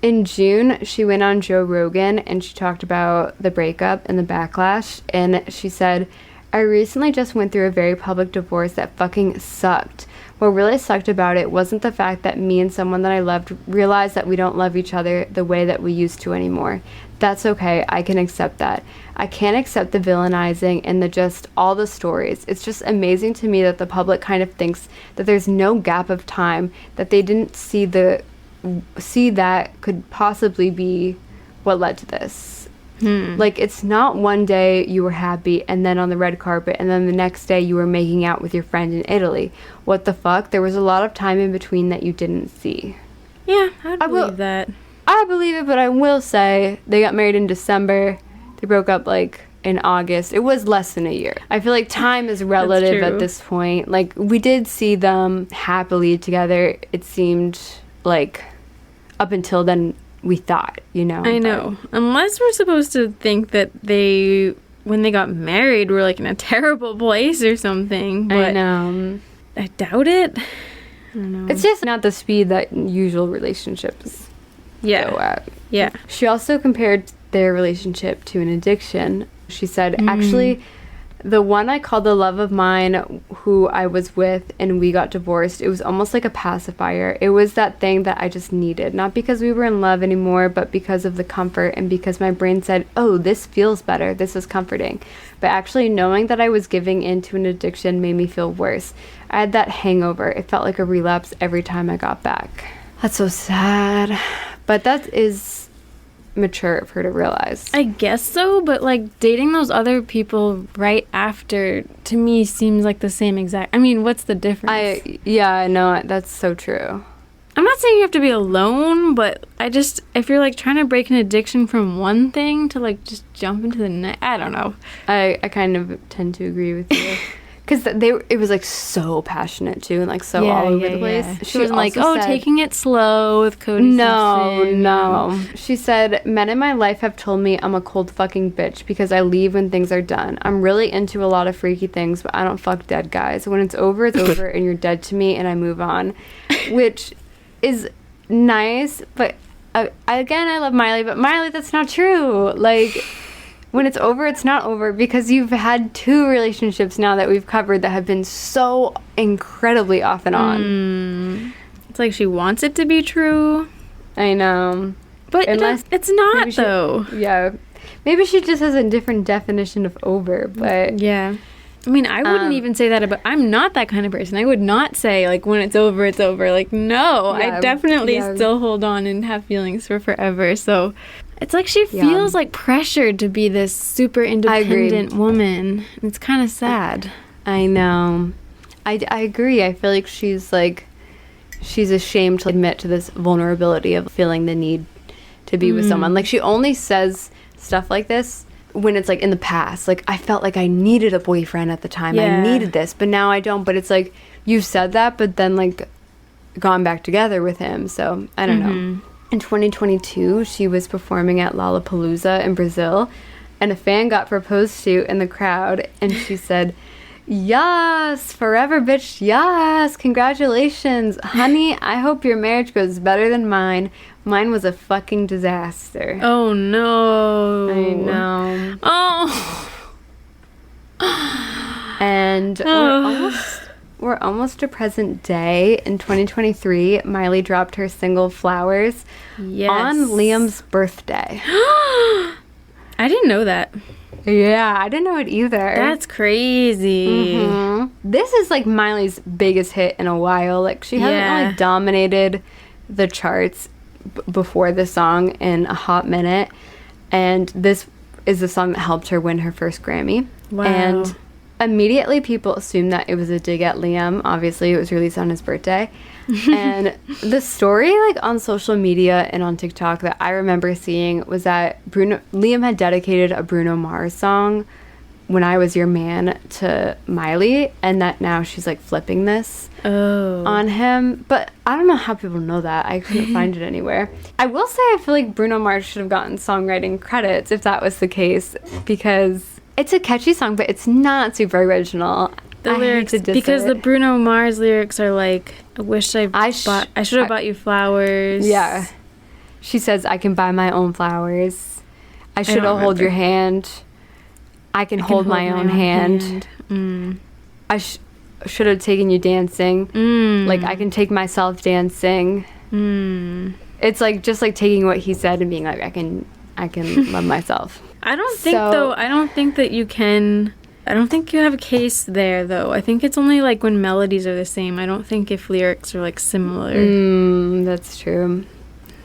In June, she went on Joe Rogan, and she talked about the breakup and the backlash, and she said, "I recently just went through a very public divorce that fucking sucked. What really sucked about it wasn't the fact that me and someone that I loved realized that we don't love each other the way that we used to anymore. That's okay. I can accept that. I can't accept the villainizing and all the stories. It's just amazing to me that the public kind of thinks that there's no gap of time, that they didn't see that could possibly be what led to this. Like, it's not one day you were happy and then on the red carpet and then the next day you were making out with your friend in Italy. What the fuck? There was a lot of time in between that you didn't see." Yeah, I believe that. I believe it, but I will say they got married in December. They broke up like in August. It was less than a year. I feel like time is relative at this point. Like, we did see them happily together. It seemed like up until then we thought, I know. Unless we're supposed to think that when they got married, were like in a terrible place or something. But I know. I doubt it. I don't know. It's just not the speed that usual relationships go at. Yeah. She also compared their relationship to an addiction. She said, "Actually, the one I called the love of mine, who I was with, and we got divorced, it was almost like a pacifier. It was that thing that I just needed. Not because we were in love anymore, but because of the comfort and because my brain said, oh, this feels better. This is comforting. But actually knowing that I was giving into an addiction made me feel worse. I had that hangover. It felt like a relapse every time I got back." That's so sad. But that is mature of her to realize. I guess so, but like dating those other people right after, to me, seems like the same exact. I mean, what's the difference? I know, that's so true. I'm not saying you have to be alone, but if you're like trying to break an addiction from one thing to like just jump into the next, I don't know. I kind of tend to agree with you. Because it was like so passionate too, and like so all over the place. Yeah. She was like, taking it slow with Cody Simpson. No. She said, "Men in my life have told me I'm a cold fucking bitch because I leave when things are done. I'm really into a lot of freaky things, but I don't fuck dead guys. When it's over, and you're dead to me, and I move on," which is nice. But again, I love Miley, but Miley, that's not true. Like, when it's over, it's not over, because you've had 2 relationships now that we've covered that have been so incredibly off and on. It's like she wants it to be true. I know. But it's not, though. Maybe she just has a different definition of over, but... Yeah. I mean, I wouldn't even say that about... I'm not that kind of person. I would not say, like, when it's over, it's over. Like, no. I definitely still hold on and have feelings for forever, so... It's like she feels like pressured to be this super independent woman. It's kind of sad. I know. I agree. I feel like she's ashamed to admit to this vulnerability of feeling the need to be with someone. Like, she only says stuff like this when it's like in the past. Like, I felt like I needed a boyfriend at the time. I needed this, but now I don't. But it's like, you've said that, but then like gone back together with him. So I don't know. In 2022, she was performing at Lollapalooza in Brazil, and a fan got proposed to in the crowd, and she said, "Yes, forever, bitch. Yes, congratulations, honey. I hope your marriage goes better than mine. Mine was a fucking disaster." Oh no. I know. Oh. And we're almost to present day. In 2023, Miley dropped her single Flowers on Liam's birthday. I didn't know that. Yeah, I didn't know it either. That's crazy. This is like Miley's biggest hit in a while. Like, she hasn't really dominated the charts before this song in a hot minute. And this is the song that helped her win her first Grammy. Wow. And immediately people assumed that it was a dig at Liam. Obviously, it was released on his birthday. And the story, like, on social media and on TikTok that I remember seeing was that Liam had dedicated a Bruno Mars song, When I Was Your Man, to Miley, and that now she's like flipping this on him. But I don't know how people know that. I couldn't find it anywhere. I will say I feel like Bruno Mars should have gotten songwriting credits if that was the case, because it's a catchy song, but it's not super original. The lyrics, because the Bruno Mars lyrics are like, I should have bought you flowers. Yeah. She says, I can buy my own flowers. I should have hold your hand. I can hold my own hand. I should have taken you dancing. Like, I can take myself dancing. It's like just like taking what he said and being like, I can love myself. I don't think that you can. I don't think you have a case there, though. I think it's only like when melodies are the same. I don't think if lyrics are like similar. That's true.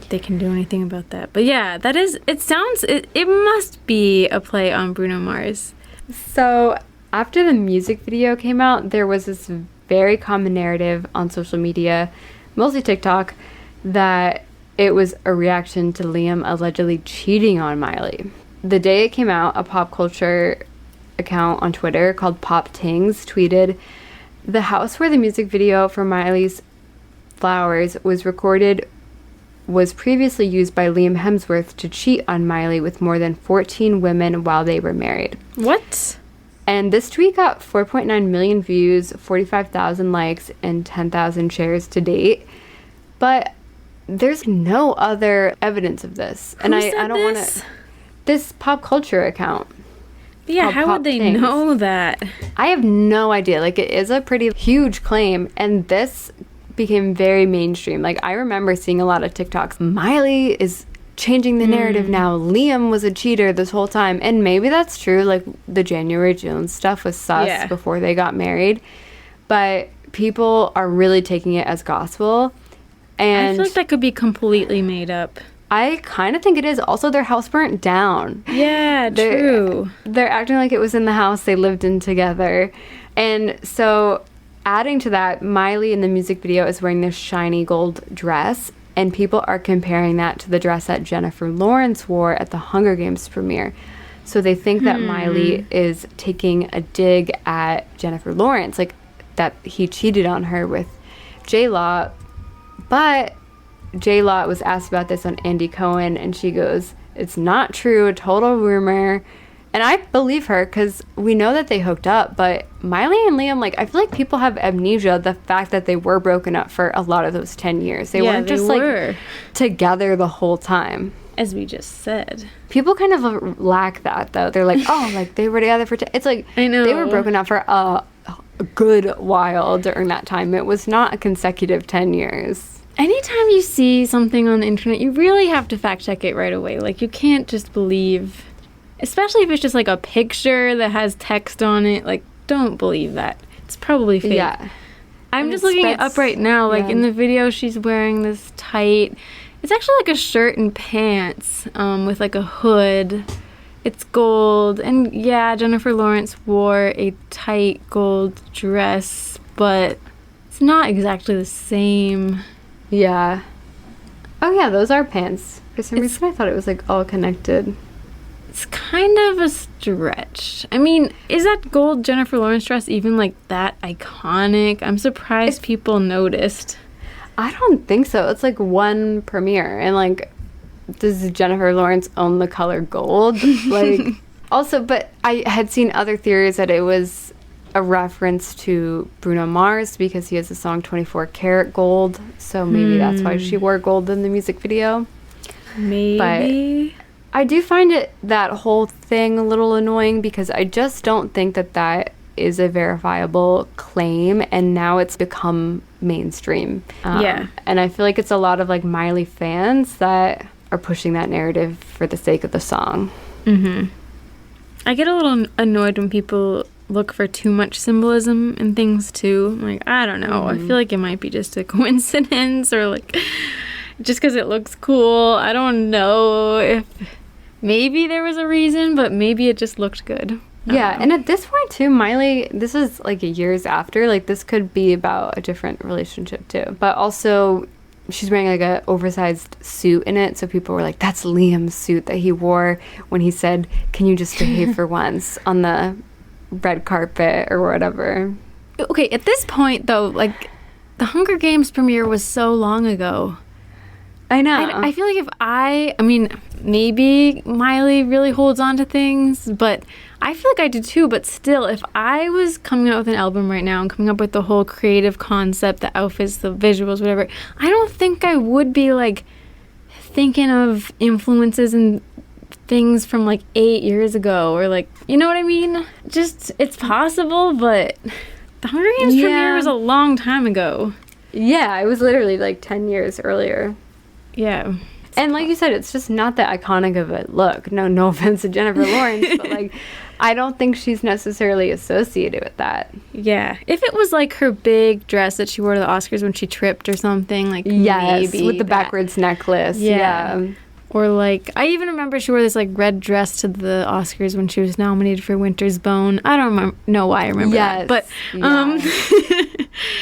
They can do anything about that. But yeah, that is. It must be a play on Bruno Mars. So after the music video came out, there was this very common narrative on social media, mostly TikTok, that it was a reaction to Liam allegedly cheating on Miley. The day it came out, a pop culture account on Twitter called Pop Tings tweeted, "The house where the music video for Miley's Flowers was recorded was previously used by Liam Hemsworth to cheat on Miley with more than 14 women while they were married." What? And this tweet got 4.9 million views, 45,000 likes, and 10,000 shares to date. But there's no other evidence of this. Who said I don't want to. This pop culture account. Yeah, how would they know that? I have no idea. Like, it is a pretty huge claim, and this became very mainstream. Like, I remember seeing a lot of TikToks. Miley is changing the narrative now. Liam was a cheater this whole time. And maybe that's true. Like, the January Jones stuff was sus before they got married. But people are really taking it as gospel. And I feel like that could be completely made up. I kind of think it is. Also, their house burnt down. Yeah, true. They're acting like it was in the house they lived in together. And so, adding to that, Miley in the music video is wearing this shiny gold dress. And people are comparing that to the dress that Jennifer Lawrence wore at the Hunger Games premiere. So they think that Miley is taking a dig at Jennifer Lawrence, like that he cheated on her with J-Law. But J-Law was asked about this on Andy Cohen, and she goes, "It's not true, a total rumor." And I believe her, because we know that they hooked up, but Miley and Liam, like, I feel like people have amnesia, the fact that they were broken up for a lot of those 10 years. They weren't just, like, together the whole time. As we just said. People kind of lack that, though. They're like, oh, like, they were together for 10. It's like, I know. They were broken up for a good while during that time. It was not a consecutive 10 years. Anytime you see something on the internet, you really have to fact check it right away. Like, you can't just believe, especially if it's just like a picture that has text on it. Like, don't believe that. It's probably fake. Yeah. I'm just looking it up right now. Like, in the video, she's wearing this tight, it's actually like a shirt and pants with like a hood. It's gold. And yeah, Jennifer Lawrence wore a tight gold dress, but it's not exactly the same. Yeah. Oh yeah, those are pants. For some reason I thought it was like all connected. It's kind of a stretch. I mean, is that gold Jennifer Lawrence dress even like that iconic? I'm surprised people noticed. I don't think so. It's like one premiere, and like, does Jennifer Lawrence own the color gold? Like, also, but I had seen other theories that it was a reference to Bruno Mars because he has a song 24 Karat Gold, so maybe that's why she wore gold in the music video. Maybe. But I do find that whole thing a little annoying because I just don't think that is a verifiable claim, and now it's become mainstream. And I feel like it's a lot of like Miley fans that are pushing that narrative for the sake of the song. I get a little annoyed when people look for too much symbolism in things too. Like, I don't know. I feel like it might be just a coincidence or like just because it looks cool. I don't know if maybe there was a reason, but maybe it just looked good. Yeah, and at this point too, Miley, this is like years after, like this could be about a different relationship too. But also, she's wearing like a oversized suit in it, so people were like, that's Liam's suit that he wore when he said, can you just behave for once on the red carpet or whatever. Okay, at this point though, like the Hunger Games premiere was so long ago. I know. I feel like I mean, maybe Miley really holds on to things, but I feel like I do too. But still, if I was coming out with an album right now and coming up with the whole creative concept, the outfits, the visuals, whatever, I don't think I would be like thinking of influences and things from like 8 years ago or like, you know what I mean? Just, it's possible, but the Hunger Games premiere was a long time ago. Yeah, it was literally like 10 years earlier. Yeah. And like you said, it's just not that iconic of a look. No offense to Jennifer Lawrence, but like, I don't think she's necessarily associated with that. Yeah. If it was like her big dress that she wore to the Oscars when she tripped or something, like maybe with the backwards necklace. Yeah. Or like, I even remember she wore this like red dress to the Oscars when she was nominated for Winter's Bone. I don't know why I remember that, but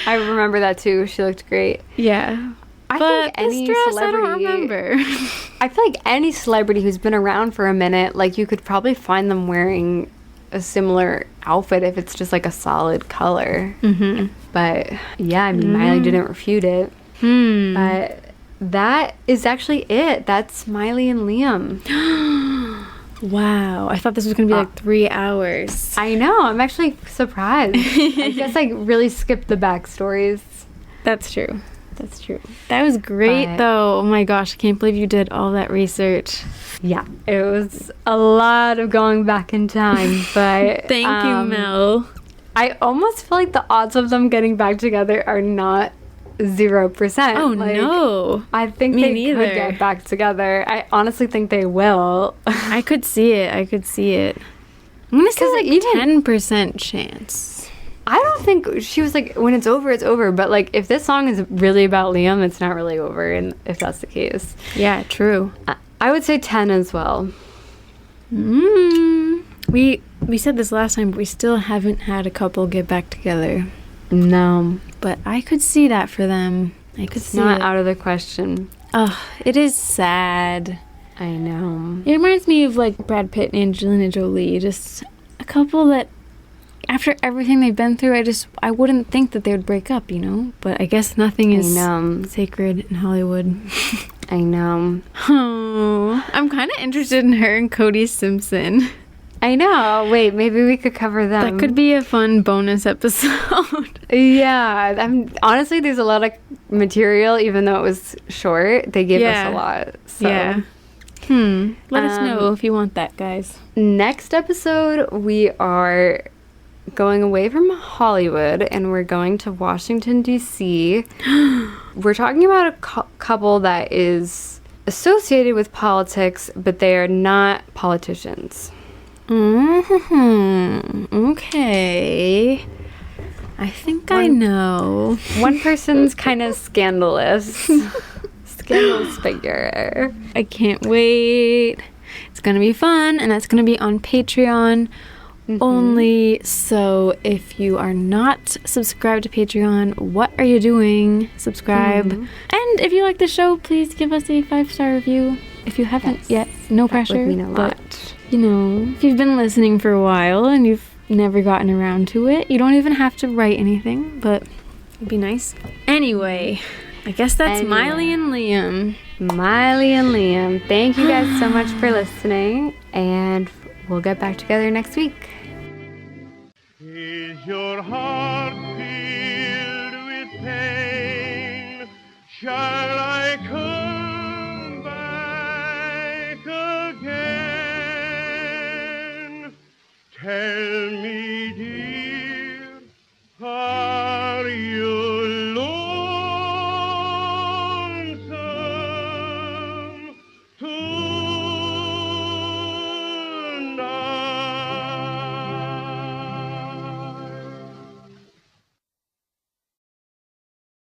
I remember that too. She looked great. Yeah. I think any celebrity, I don't remember. I feel like any celebrity who's been around for a minute, like you could probably find them wearing a similar outfit if it's just like a solid color. But yeah, I mean, Miley didn't refute it. But that is actually it. That's Miley and Liam. Wow. I thought this was going to be like 3 hours. I know. I'm actually surprised. I guess I really skipped the backstories. That's true. That was great, though. Oh my gosh, I can't believe you did all that research. Yeah, it was a lot of going back in time, but... Thank you, Mel. I almost feel like the odds of them getting back together are not 0%. Oh, no. I think they could get back together. I honestly think they will. I could see it. I'm going to say like 10% chance. I don't think she was like, when it's over, it's over. But like, if this song is really about Liam, it's not really over. And if that's the case, yeah, true. I would say 10 as well. We said this last time, but we still haven't had a couple get back together. No, but I could see that for them. I could see not it. Out of the question. Oh, it is sad. I know. It reminds me of like Brad Pitt and Angelina Jolie, just a couple that. After everything they've been through, I wouldn't think that they would break up, you know? But I guess nothing is sacred in Hollywood. I know. Oh, I'm kind of interested in her and Cody Simpson. I know. Wait, maybe we could cover them. That could be a fun bonus episode. Yeah. Honestly, there's a lot of material, even though it was short. They gave us a lot. So. Yeah. Let us know if you want that, guys. Next episode, we are going away from Hollywood and we're going to Washington, D.C. We're talking about a couple that is associated with politics, but they are not politicians. Okay. I think I know. One person's kind of scandalous. Scandalous figure. I can't wait. It's going to be fun, and that's going to be on Patreon. only. So if you are not subscribed to Patreon, what are you doing? Subscribe. And if you like the show, please give us a 5-star review. If you haven't yet, no pressure. That would mean a lot. But, you know, if you've been listening for a while and you've never gotten around to it, you don't even have to write anything, but it'd be nice. Anyway, I guess that's Miley and Liam. Miley and Liam. Thank you guys so much for listening, and we'll get back together next week. Is your heart filled with pain? Shall I come back again? Tell